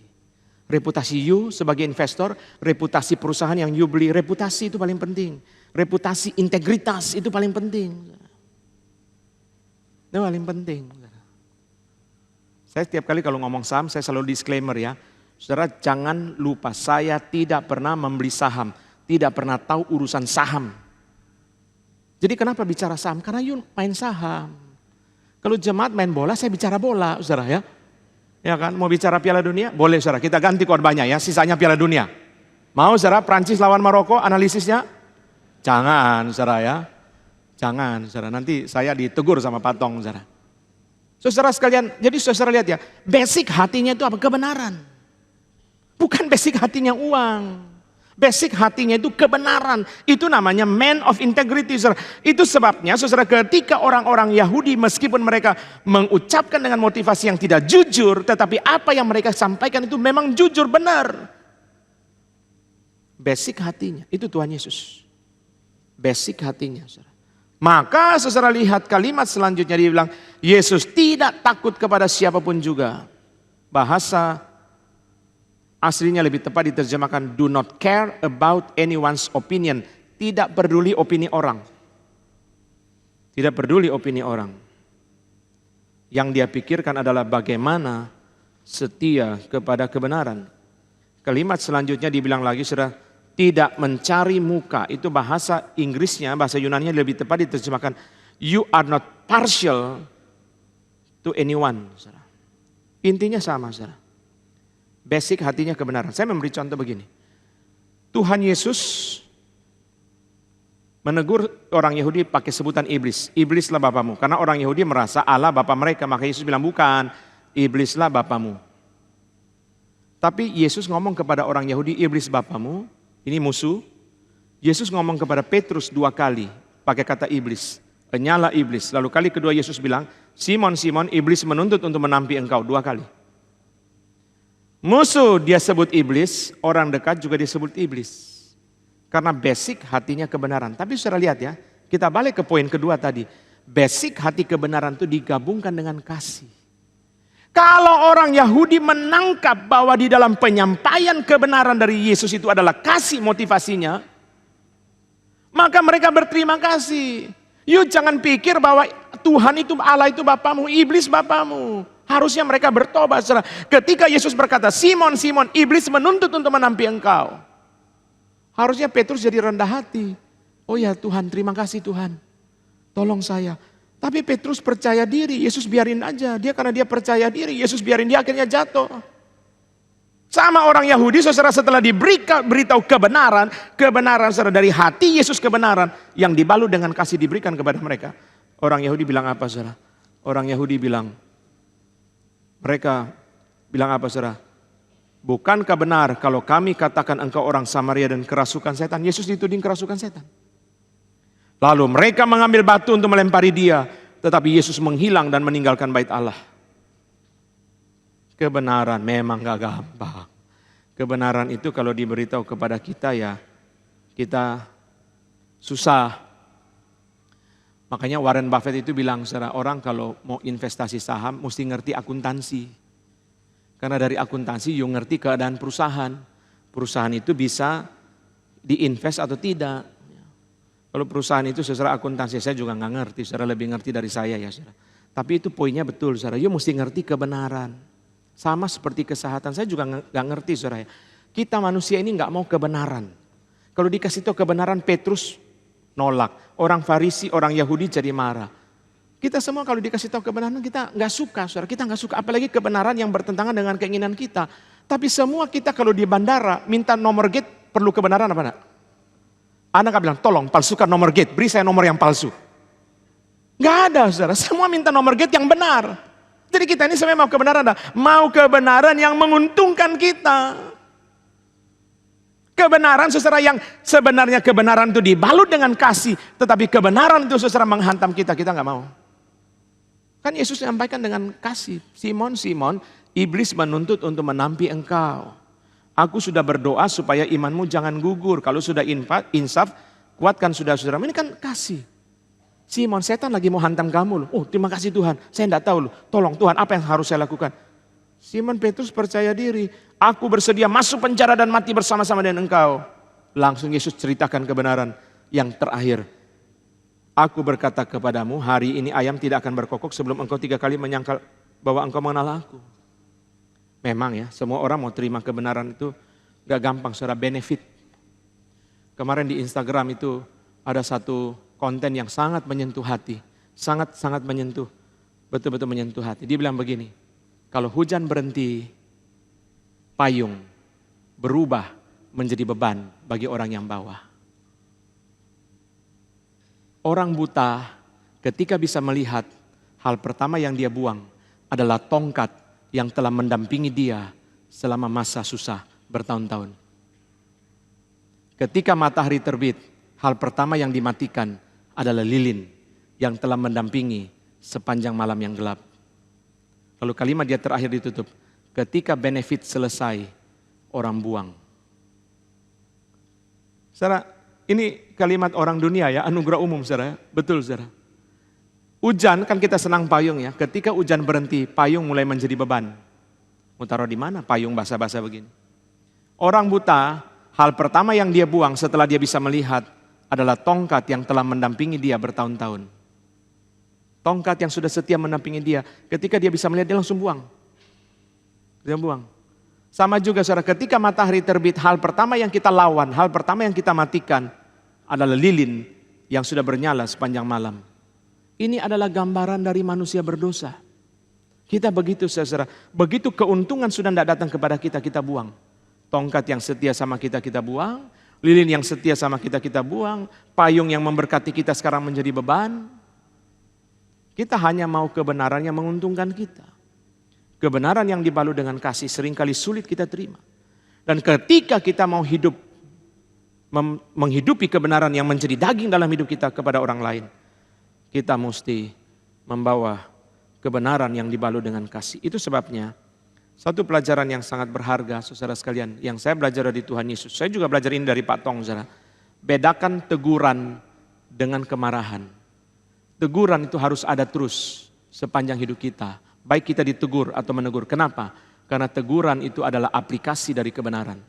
Speaker 1: Reputasi you sebagai investor, reputasi perusahaan yang you beli, reputasi itu paling penting. Reputasi integritas itu paling penting. Itu paling penting. Saya setiap kali kalau ngomong saham, saya selalu disclaimer ya. Saudara jangan lupa, saya tidak pernah membeli saham. Tidak pernah tahu urusan saham. Jadi kenapa bicara saham? Karena you main saham. Kalau jemaat main bola, saya bicara bola, saudara ya. Ya kan, mau bicara Piala Dunia? Boleh saudara, kita ganti korbannya ya, sisanya Piala Dunia. Mau saudara, Prancis lawan Maroko, analisisnya? Jangan saudara ya. Jangan saudara, nanti saya ditegur sama Patong saudara. Saudara sekalian, jadi saudara lihat ya, basic hatinya itu apa? Kebenaran. Bukan basic hatinya uang. Basic hatinya itu kebenaran. Itu namanya man of integrity. Saudara. Itu sebabnya saudara ketika orang-orang Yahudi meskipun mereka mengucapkan dengan motivasi yang tidak jujur. Tetapi apa yang mereka sampaikan itu memang jujur benar. Basic hatinya itu Tuhan Yesus. Basic hatinya. Saudara. Maka saudara lihat kalimat selanjutnya dia bilang. Yesus tidak takut kepada siapapun juga. Bahasa aslinya lebih tepat diterjemahkan do not care about anyone's opinion. Tidak peduli opini orang. Tidak peduli opini orang. Yang dia pikirkan adalah bagaimana setia kepada kebenaran. Kalimat selanjutnya dibilang lagi saudara, tidak mencari muka. Itu bahasa Inggrisnya, bahasa Yunaninya lebih tepat diterjemahkan you are not partial to anyone. Saudara. Intinya sama saudara. Basic hatinya kebenaran. Saya memberi contoh begini. Tuhan Yesus menegur orang Yahudi pakai sebutan iblis. Iblislah bapamu. Karena orang Yahudi merasa Allah bapa mereka. Maka Yesus bilang bukan. Iblislah bapamu. Tapi Yesus ngomong kepada orang Yahudi, iblis bapamu. Ini musuh. Yesus ngomong kepada Petrus 2 kali. Pakai kata iblis. Nyala iblis. Lalu kali kedua Yesus bilang, Simon, Simon, iblis menuntut untuk menampi engkau 2 kali. Musuh dia sebut iblis, orang dekat juga disebut iblis. Karena basic hatinya kebenaran. Tapi saudara lihat ya, kita balik ke poin kedua tadi. Basic hati kebenaran itu digabungkan dengan kasih. Kalau orang Yahudi menangkap bahwa di dalam penyampaian kebenaran dari Yesus itu adalah kasih motivasinya, maka mereka berterima kasih. You jangan pikir bahwa Tuhan itu Allah itu bapamu, iblis bapamu. Harusnya mereka bertobat. Saudara. Ketika Yesus berkata, Simon, Simon, iblis menuntut untuk menampi engkau. Harusnya Petrus jadi rendah hati. Oh ya Tuhan, terima kasih Tuhan. Tolong saya. Tapi Petrus percaya diri, Yesus biarin aja. Dia karena dia percaya diri, Yesus biarin dia akhirnya jatuh. Sama orang Yahudi, saudara setelah beritahu kebenaran saudara dari hati Yesus kebenaran. Yang dibalut dengan kasih diberikan kepada mereka. Orang Yahudi bilang apa saudara? Orang Yahudi bilang, mereka bilang apa saudara? Bukankah benar kalau kami katakan engkau orang Samaria dan kerasukan setan? Yesus dituding kerasukan setan. Lalu mereka mengambil batu untuk melempari dia. Tetapi Yesus menghilang dan meninggalkan bait Allah. Kebenaran memang gak gampang. Kebenaran itu kalau diberitahu kepada kita ya kita susah. Makanya Warren Buffett itu bilang, saudara, orang kalau mau investasi saham mesti ngerti akuntansi. Karena dari akuntansi you ngerti keadaan perusahaan. Perusahaan itu bisa diinvest atau tidak. Kalau perusahaan itu saudara akuntansi saya juga nggak ngerti, saudara lebih ngerti dari saya ya saudara. Tapi itu poinnya betul saudara, you mesti ngerti kebenaran. Sama seperti kesehatan, saya juga nggak ngerti saudara. Kita manusia ini nggak mau kebenaran. Kalau dikasih tahu kebenaran Petrus nolak. Orang Farisi, orang Yahudi jadi marah. Kita semua kalau dikasih tahu kebenaran kita nggak suka, saudara. Kita nggak suka, apalagi kebenaran yang bertentangan dengan keinginan kita. Tapi semua kita kalau di bandara minta nomor gate perlu kebenaran apa enggak? Anak bilang, tolong palsukan nomor gate, beri saya nomor yang palsu. Nggak ada, saudara. Semua minta nomor gate yang benar. Jadi kita ini sebenarnya mau kebenaran, mau kebenaran yang menguntungkan kita. Kebenaran saudara yang sebenarnya kebenaran itu dibalut dengan kasih. Tetapi kebenaran itu saudara menghantam kita, kita nggak mau. Kan Yesus menyampaikan dengan kasih. Simon, Simon, iblis menuntut untuk menampi engkau. Aku sudah berdoa supaya imanmu jangan gugur. Kalau sudah insaf, kuatkan saudara-saudara. Ini kan kasih. Simon, setan lagi mau hantam kamu loh. Oh, terima kasih Tuhan. Saya tidak tahu loh. Tolong Tuhan, apa yang harus saya lakukan? Simon Petrus percaya diri. Aku bersedia masuk penjara dan mati bersama-sama dengan engkau. Langsung Yesus ceritakan kebenaran yang terakhir. Aku berkata kepadamu, hari ini ayam tidak akan berkokok sebelum engkau 3 kali menyangkal bahwa engkau mengenal aku. Memang ya, semua orang mau terima kebenaran itu gak gampang, saudara, benefit. Kemarin di Instagram itu ada satu konten yang sangat menyentuh hati. Sangat-sangat menyentuh, betul-betul menyentuh hati. Dia bilang begini, kalau hujan berhenti, payung berubah menjadi beban bagi orang yang bawa. Orang buta ketika bisa melihat, hal pertama yang dia buang adalah tongkat yang telah mendampingi dia selama masa susah bertahun-tahun. Ketika matahari terbit, hal pertama yang dimatikan adalah lilin yang telah mendampingi sepanjang malam yang gelap. Lalu kalimat dia terakhir ditutup, ketika benefit selesai, orang buang. Saudara, ini kalimat orang dunia ya, anugerah umum saudara, betul saudara. Hujan kan kita senang payung ya, ketika hujan berhenti, payung mulai menjadi beban. Mau taruh di mana payung basah-basah begini? Orang buta, hal pertama yang dia buang setelah dia bisa melihat adalah tongkat yang telah mendampingi dia bertahun-tahun. Tongkat yang sudah setia mendampingi dia, ketika dia bisa melihat dia langsung buang. Dia buang. Sama juga saudara, ketika matahari terbit, hal pertama yang kita lawan, hal pertama yang kita matikan adalah lilin yang sudah bernyala sepanjang malam. Ini adalah gambaran dari manusia berdosa. Kita begitu saudara, begitu keuntungan sudah tidak datang kepada kita, kita buang. Tongkat yang setia sama kita, kita buang. Lilin yang setia sama kita, kita buang. Payung yang memberkati kita sekarang menjadi beban. Kita hanya mau kebenaran yang menguntungkan kita. Kebenaran yang dibalut dengan kasih seringkali sulit kita terima. Dan ketika kita mau hidup, menghidupi kebenaran yang menjadi daging dalam hidup kita kepada orang lain, kita mesti membawa kebenaran yang dibalut dengan kasih. Itu sebabnya satu pelajaran yang sangat berharga saudara sekalian, yang saya belajar dari Tuhan Yesus. Saya juga belajar ini dari Pak Tong saudara. Bedakan teguran dengan kemarahan. Teguran itu harus ada terus sepanjang hidup kita. Baik kita ditegur atau menegur. Kenapa? Karena teguran itu adalah aplikasi dari kebenaran.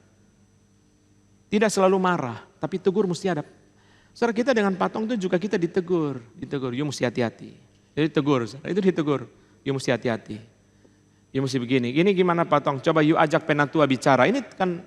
Speaker 1: Tidak selalu marah, tapi tegur mesti ada. Saudara, kita dengan Pak Tong itu juga kita ditegur. Ditegur, you mesti hati-hati. Jadi tegur, saudara, itu ditegur. You mesti hati-hati. You mesti begini. Ini gimana Pak Tong? Coba you ajak penatua bicara. Ini kan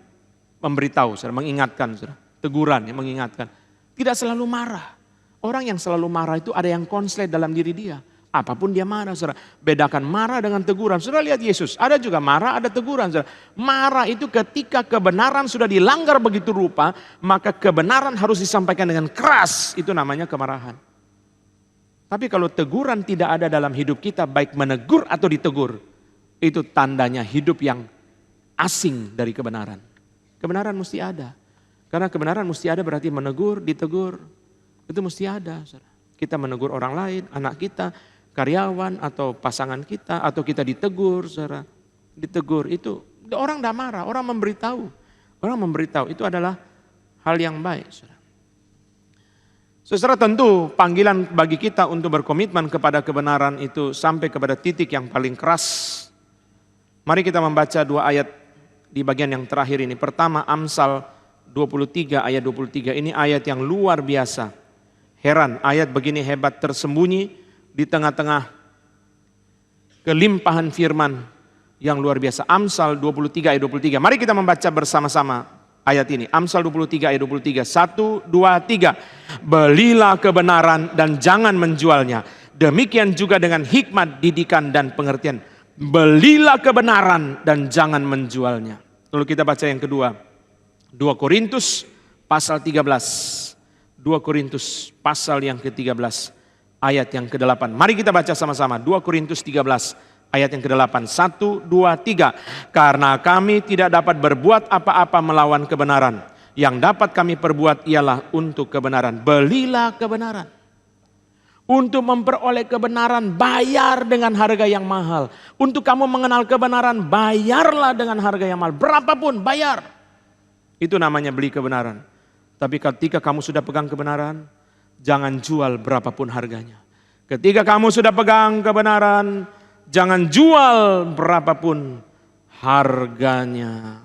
Speaker 1: memberitahu, saudara, mengingatkan, saudara. Teguran, ya, mengingatkan. Tidak selalu marah. Orang yang selalu marah itu ada yang konslet dalam diri dia. Apapun dia marah, saudara. Bedakan marah dengan teguran. Saudara lihat Yesus, ada juga marah, ada teguran. Saudara. Marah itu ketika kebenaran sudah dilanggar begitu rupa, maka kebenaran harus disampaikan dengan keras. Itu namanya kemarahan. Tapi kalau teguran tidak ada dalam hidup kita, baik menegur atau ditegur, itu tandanya hidup yang asing dari kebenaran. Kebenaran mesti ada. Karena kebenaran mesti ada berarti menegur, ditegur. Itu mesti ada. Saudara. Kita menegur orang lain, anak kita, karyawan atau pasangan kita, atau kita ditegur, saudara. Ditegur itu, orang tidak marah, orang memberitahu. Orang memberitahu, itu adalah hal yang baik, saudara. Saudara, tentu panggilan bagi kita untuk berkomitmen kepada kebenaran itu sampai kepada titik yang paling keras. Mari kita membaca 2 ayat di bagian yang terakhir ini. Pertama, Amsal 23 ayat 23, ini ayat yang luar biasa. Heran, ayat begini hebat, tersembunyi di tengah-tengah kelimpahan firman yang luar biasa. Amsal 23 ayat 23. Mari kita membaca bersama-sama ayat ini. Amsal 23 ayat 23. 1, 2, 3. Belilah kebenaran dan jangan menjualnya. Demikian juga dengan hikmat, didikan dan pengertian. Belilah kebenaran dan jangan menjualnya. Lalu kita baca yang kedua. 2 Korintus pasal 13. 2 Korintus pasal yang ke-13. Ayat yang ke-8. Mari kita baca sama-sama. 2 Korintus 13 ayat yang ke-8. 1, 2, 3. Karena kami tidak dapat berbuat apa-apa melawan kebenaran. yang dapat kami perbuat ialah untuk kebenaran. Belilah kebenaran. Untuk memperoleh kebenaran, bayar dengan harga yang mahal. Untuk kamu mengenal kebenaran, bayarlah dengan harga yang mahal. Berapapun, bayar. Itu namanya beli kebenaran. Tapi ketika kamu sudah pegang kebenaran, jangan jual berapapun harganya. Ketika kamu sudah pegang kebenaran, jangan jual berapapun harganya.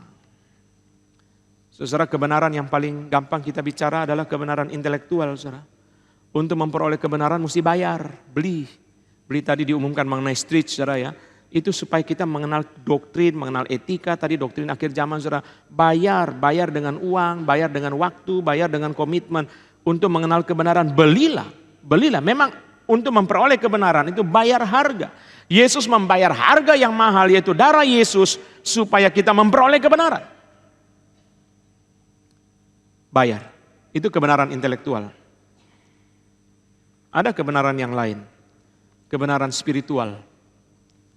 Speaker 1: Saudara, kebenaran yang paling gampang kita bicara adalah kebenaran intelektual, saudara. Untuk memperoleh kebenaran mesti bayar, beli. Beli tadi diumumkan mengenai street, saudara ya. Itu supaya kita mengenal doktrin, mengenal etika, tadi doktrin akhir zaman, saudara. Bayar dengan uang, bayar dengan waktu, bayar dengan komitmen. Untuk mengenal kebenaran, belilah. Memang untuk memperoleh kebenaran itu bayar harga. Yesus membayar harga yang mahal, yaitu darah Yesus, supaya kita memperoleh kebenaran. Bayar, itu kebenaran intelektual. Ada kebenaran yang lain, kebenaran spiritual.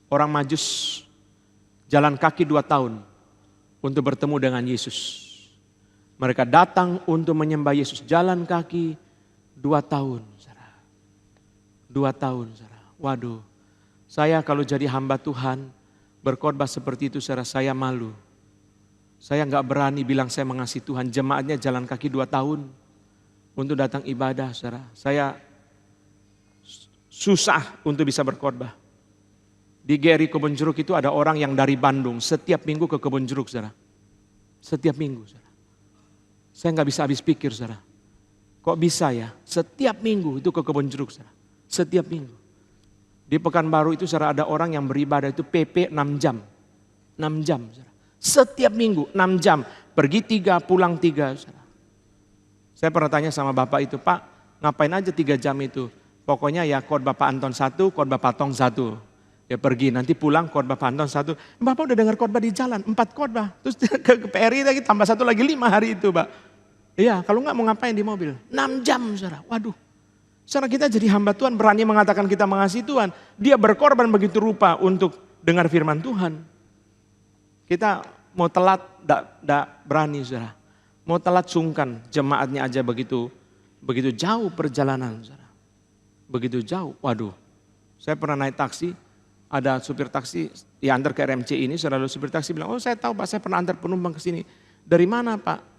Speaker 1: Orang Majus jalan kaki 2 tahun untuk bertemu dengan Yesus. Mereka datang untuk menyembah Yesus, jalan kaki 2 tahun. 2 tahun, saudara. Waduh, saya kalau jadi hamba Tuhan berkhotbah seperti itu, saudara, saya malu. Saya nggak berani bilang saya mengasihi Tuhan. Jemaatnya jalan kaki 2 tahun untuk datang ibadah, saudara. Saya susah untuk bisa berkhotbah. Di GRI Kebon Jeruk itu ada orang yang dari Bandung setiap minggu ke Kebon Jeruk, saudara. Setiap minggu, saudara. Saya nggak bisa habis pikir, saudara. Kok bisa ya? Setiap minggu itu ke Kebon Jeruk, saudara. Setiap minggu. Di Pekanbaru itu, saudara, ada orang yang beribadah itu PP 6 jam. 6 jam, saudara. Setiap minggu 6 jam. Pergi 3, pulang 3, saudara. Saya pernah tanya sama bapak itu, Pak, ngapain aja 3 jam itu? Pokoknya ya khotbah Pak Anton 1, khotbah Patong 1. Ya pergi, nanti pulang khotbah Pak Anton 1. Bapak udah dengar khotbah di jalan, 4 khotbah. Terus ke PRI lagi tambah 1 lagi 5 hari itu, Pak. Iya, kalau enggak mau ngapain di mobil? 6 jam, saudara. Waduh. Saudara, kita jadi hamba Tuhan, berani mengatakan kita mengasihi Tuhan. Dia berkorban begitu rupa untuk dengar firman Tuhan. Kita mau telat, enggak berani, saudara. Mau telat sungkan, jemaatnya aja begitu jauh perjalanan, saudara. Begitu jauh, waduh. Saya pernah naik taksi, ada supir taksi diantar ke RMC ini, saudara, supir taksi bilang, oh saya tahu Pak, saya pernah antar penumpang ke sini. Dari mana Pak?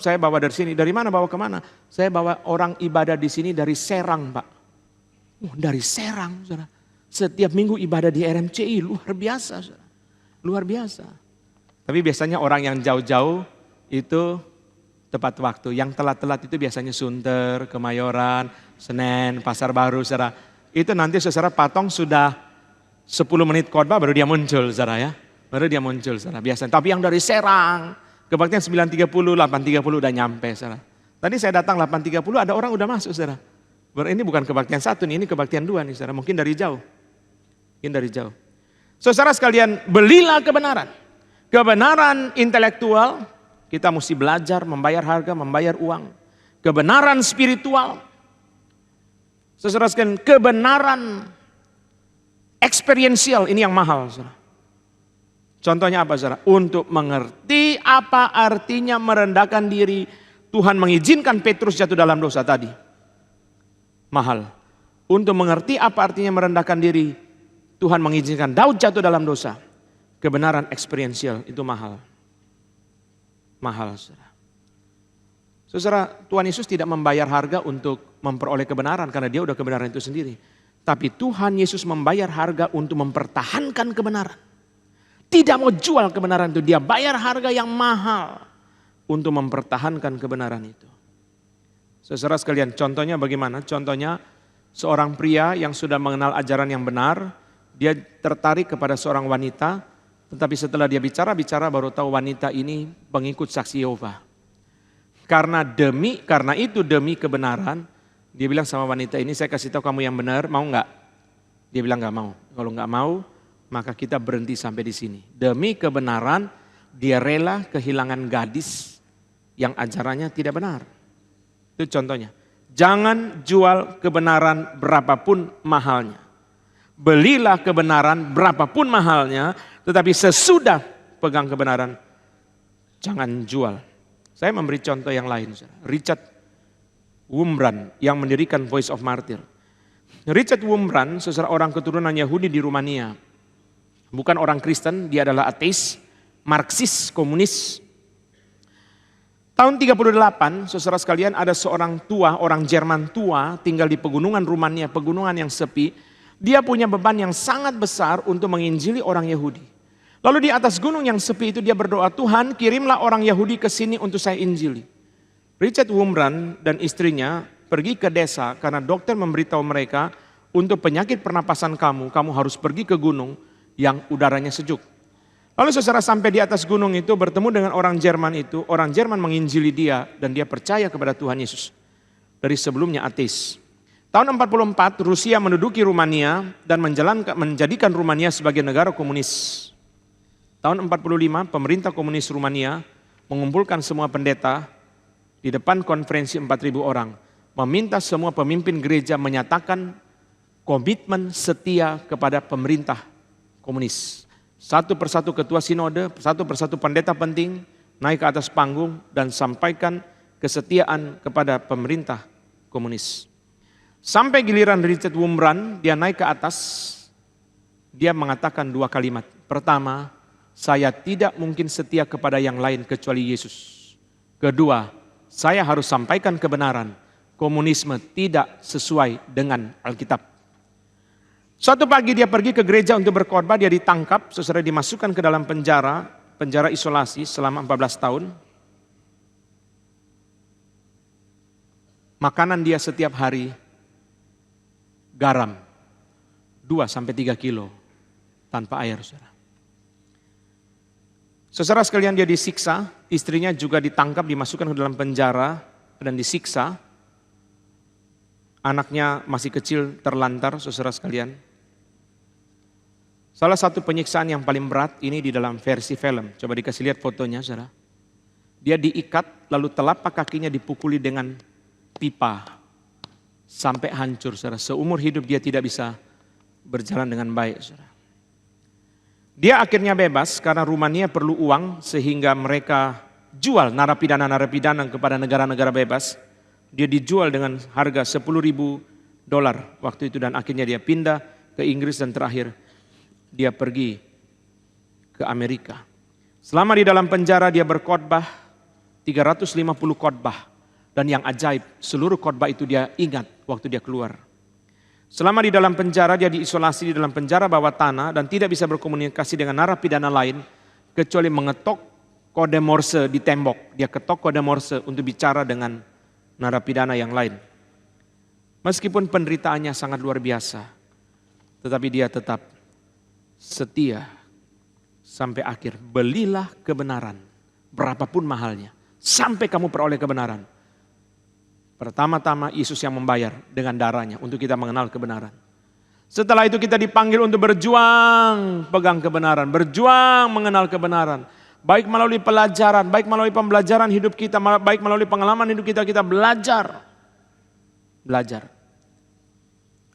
Speaker 1: Saya bawa dari sini. Dari mana bawa kemana? Saya bawa orang ibadah di sini dari Serang, Pak. Dari Serang, saudara. Setiap minggu ibadah di RMCI, luar biasa, saudara. Luar biasa. Tapi biasanya orang yang jauh-jauh itu tepat waktu. Yang telat-telat itu biasanya Sunter, Kemayoran, Senen, Pasar Baru, saudara. Itu nanti saudara Patong sudah 10 menit khotbah baru dia muncul, saudara ya. Baru dia muncul, saudara. Biasanya. Tapi yang dari Serang, kebaktian 9.30, 8.30 udah nyampe, saudara. Tadi saya datang 8.30, ada orang udah masuk, saudara. Ini bukan kebaktian 1 nih, ini kebaktian 2 nih, saudara. Mungkin dari jauh. Saudara sekalian, belilah kebenaran. Kebenaran intelektual, kita mesti belajar, membayar harga, membayar uang. Kebenaran spiritual. Saudara sekalian, kebenaran eksperiensial, ini yang mahal, saudara. Contohnya apa, saudara? Untuk mengerti apa artinya merendahkan diri, Tuhan mengizinkan Petrus jatuh dalam dosa tadi. Mahal. Untuk mengerti apa artinya merendahkan diri, Tuhan mengizinkan Daud jatuh dalam dosa. Kebenaran eksperiensial itu mahal. Mahal, saudara. Saudara, Tuhan Yesus tidak membayar harga untuk memperoleh kebenaran karena dia udah kebenaran itu sendiri. Tapi Tuhan Yesus membayar harga untuk mempertahankan kebenaran. Tidak mau jual kebenaran itu, dia bayar harga yang mahal untuk mempertahankan kebenaran itu. Saudara sekalian, contohnya bagaimana? Contohnya seorang pria yang sudah mengenal ajaran yang benar, dia tertarik kepada seorang wanita, tetapi setelah dia bicara baru tahu wanita ini pengikut saksi Yehova. Karena itu demi kebenaran, dia bilang sama wanita ini, saya kasih tahu kamu yang benar, mau enggak? Dia bilang enggak mau. Kalau enggak mau, maka kita berhenti sampai di sini. Demi kebenaran, dia rela kehilangan gadis yang ajarannya tidak benar. Itu contohnya. Jangan jual kebenaran berapapun mahalnya. Belilah kebenaran berapapun mahalnya, tetapi sesudah pegang kebenaran, jangan jual. Saya memberi contoh yang lain. Richard Wurmbrand yang mendirikan Voice of Martyr. Richard Wurmbrand, seseorang keturunan Yahudi di Rumania. Bukan orang Kristen, dia adalah ateis, Marxis, komunis. Tahun 38, saudara sekalian, ada seorang tua, orang Jerman tua, tinggal di pegunungan Rumania, pegunungan yang sepi. Dia punya beban yang sangat besar untuk menginjili orang Yahudi. Lalu di atas gunung yang sepi itu dia berdoa, Tuhan kirimlah orang Yahudi ke sini untuk saya injili. Richard Wurmbrand dan istrinya pergi ke desa karena dokter memberitahu mereka, untuk penyakit pernapasan kamu harus pergi ke gunung yang udaranya sejuk. Lalu saudara sampai di atas gunung itu bertemu dengan orang Jerman itu, orang Jerman menginjili dia dan dia percaya kepada Tuhan Yesus. Dari sebelumnya ateis. Tahun 44 Rusia menduduki Rumania dan menjadikan Rumania sebagai negara komunis. Tahun 45 pemerintah komunis Rumania mengumpulkan semua pendeta di depan konferensi 4.000 orang. Meminta semua pemimpin gereja menyatakan komitmen setia kepada pemerintah komunis. Satu persatu ketua sinode, satu persatu pendeta penting naik ke atas panggung dan sampaikan kesetiaan kepada pemerintah komunis. Sampai giliran Richard Wurmbrand, dia naik ke atas, dia mengatakan dua kalimat. Pertama, saya tidak mungkin setia kepada yang lain kecuali Yesus. Kedua, saya harus sampaikan kebenaran. Komunisme tidak sesuai dengan Alkitab. Suatu pagi dia pergi ke gereja untuk berkhotbah, dia ditangkap, saudara dimasukkan ke dalam penjara isolasi selama 14 tahun. Makanan dia setiap hari garam 2-3 kilo tanpa air, saudara. Saudara sekalian, dia disiksa, istrinya juga ditangkap, dimasukkan ke dalam penjara dan disiksa. Anaknya masih kecil terlantar, saudara sekalian. Salah satu penyiksaan yang paling berat ini di dalam versi film. Coba dikasih lihat fotonya, saudara. Dia diikat, lalu telapak kakinya dipukuli dengan pipa sampai hancur, saudara. Seumur hidup dia tidak bisa berjalan dengan baik, saudara. Dia akhirnya bebas karena Rumania perlu uang sehingga mereka jual narapidana kepada negara-negara bebas. Dia dijual dengan harga $10.000 waktu itu dan akhirnya dia pindah ke Inggris dan terakhir dia pergi ke Amerika. Selama di dalam penjara dia berkhotbah 350 khotbah dan yang ajaib seluruh khotbah itu dia ingat waktu dia keluar. Selama di dalam penjara dia diisolasi di dalam penjara bawah tanah dan tidak bisa berkomunikasi dengan narapidana lain kecuali mengetok kode Morse di tembok. Dia ketok kode Morse untuk bicara dengan narapidana yang lain. Meskipun penderitaannya sangat luar biasa, tetapi dia tetap setia sampai akhir. Belilah kebenaran berapapun mahalnya sampai kamu peroleh kebenaran. Pertama-tama Yesus yang membayar dengan darahnya untuk kita mengenal kebenaran. Setelah itu kita dipanggil untuk berjuang pegang kebenaran, berjuang mengenal kebenaran. Baik melalui pelajaran, baik melalui pembelajaran hidup kita, baik melalui pengalaman hidup kita, kita belajar. Belajar.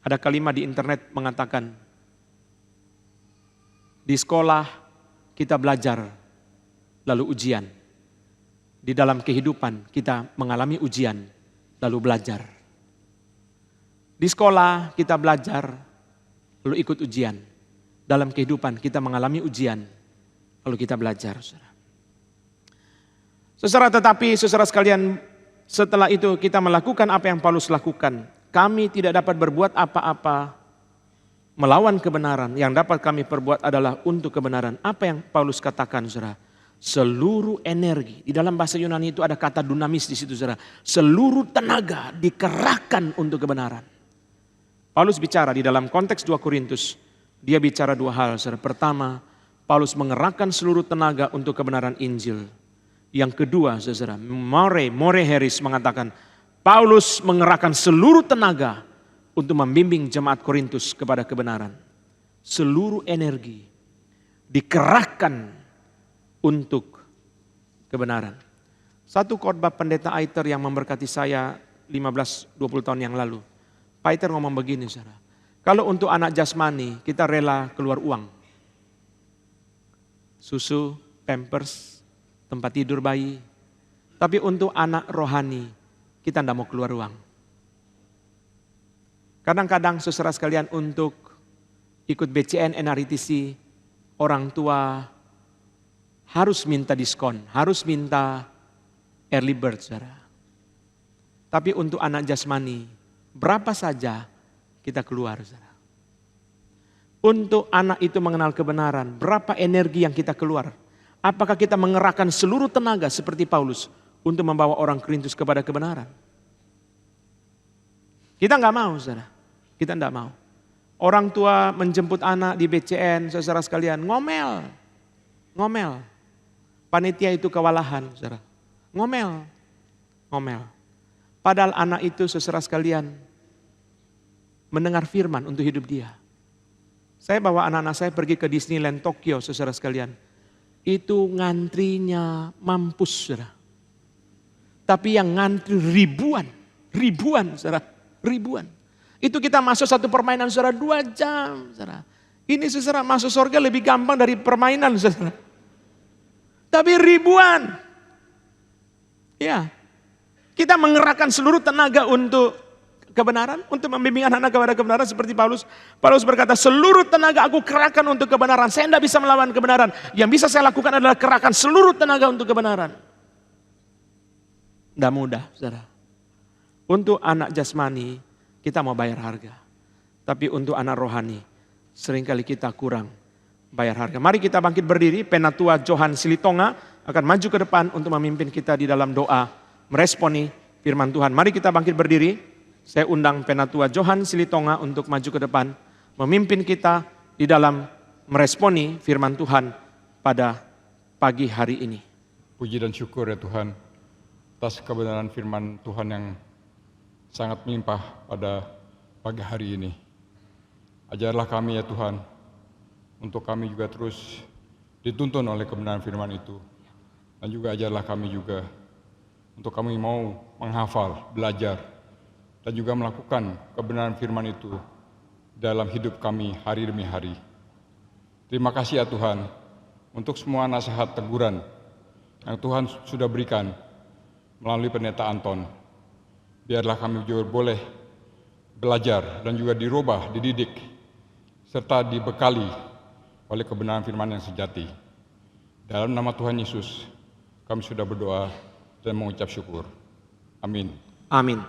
Speaker 1: Ada kalimat di internet mengatakan, di sekolah kita belajar, lalu ujian. Di dalam kehidupan kita mengalami ujian, lalu belajar. Di sekolah kita belajar, lalu ikut ujian. Dalam kehidupan kita mengalami ujian, lalu kita belajar. Saudara, tetapi saudara sekalian, setelah itu kita melakukan apa yang Paulus lakukan. Kami tidak dapat berbuat apa-apa melawan kebenaran. Yang dapat kami perbuat adalah untuk kebenaran. Apa yang Paulus katakan, saudara? Seluruh energi, di dalam bahasa Yunani itu ada kata dunamis di situ, saudara. Seluruh tenaga dikerahkan untuk kebenaran. Paulus bicara di dalam konteks 2 Korintus, dia bicara dua hal, saudara. Pertama, Paulus mengerahkan seluruh tenaga untuk kebenaran Injil. Yang kedua, saudara, More Harris mengatakan, Paulus mengerahkan seluruh tenaga untuk membimbing jemaat Korintus kepada kebenaran. Seluruh energi dikerahkan untuk kebenaran. Satu khotbah pendeta Aiter yang memberkati saya 15-20 tahun yang lalu. Pak Aiter ngomong begini, saudara. Kalau untuk anak jasmani kita rela keluar uang. Susu, pampers, tempat tidur bayi. Tapi untuk anak rohani, kita tidak mau keluar uang. Kadang-kadang saudara sekalian untuk ikut BCN NRITC, orang tua harus minta diskon, harus minta early bird, saudara. Tapi untuk anak jasmani, berapa saja kita keluar, saudara. Untuk anak itu mengenal kebenaran, berapa energi yang kita keluar. Apakah kita mengerahkan seluruh tenaga seperti Paulus untuk membawa orang Korintus kepada kebenaran? Kita nggak mau, saudara. Kita nggak mau. Orang tua menjemput anak di BCN, saudara sekalian, ngomel. Ngomel. Panitia itu kewalahan, saudara. Ngomel. Ngomel. Padahal anak itu, saudara sekalian, mendengar firman untuk hidup dia. Saya bawa anak-anak saya pergi ke Disneyland Tokyo, saudara sekalian. Itu ngantrinya mampus, saudara. Tapi yang ngantri ribuan, saudara, ribuan. Itu kita masuk satu permainan, saudara, 2 jam, saudara. Ini, saudara, masuk surga lebih gampang dari permainan, saudara. Tapi ribuan. Ya, kita mengerahkan seluruh tenaga untuk kebenaran, untuk membimbing anak-anak kepada kebenaran seperti Paulus. Paulus berkata, seluruh tenaga aku kerahkan untuk kebenaran. Saya tidak bisa melawan kebenaran. Yang bisa saya lakukan adalah kerahkan seluruh tenaga untuk kebenaran. Tidak mudah, saudara. Untuk anak jasmani, kita mau bayar harga. Tapi untuk anak rohani, seringkali kita kurang bayar harga. Mari kita bangkit berdiri. Penatua Johan Silitonga akan maju ke depan untuk memimpin kita di dalam doa, meresponi firman Tuhan. Mari kita bangkit berdiri. Saya undang Penatua Johan Silitonga untuk maju ke depan, memimpin kita di dalam meresponi firman Tuhan pada pagi hari ini.
Speaker 2: Puji dan syukur ya Tuhan, atas kebenaran firman Tuhan yang sangat melimpah pada pagi hari ini. Ajarlah kami ya Tuhan, untuk kami juga terus dituntun oleh kebenaran firman itu. Dan juga ajarlah kami juga, untuk kami mau menghafal, belajar, dan juga melakukan kebenaran firman itu dalam hidup kami hari demi hari. Terima kasih ya Tuhan, untuk semua nasihat teguran yang Tuhan sudah berikan melalui pendeta Anton. Biarlah kami juga boleh belajar dan juga dirubah, dididik, serta dibekali oleh kebenaran firman yang sejati. Dalam nama Tuhan Yesus, kami sudah berdoa dan mengucap syukur. Amin.
Speaker 1: Amin.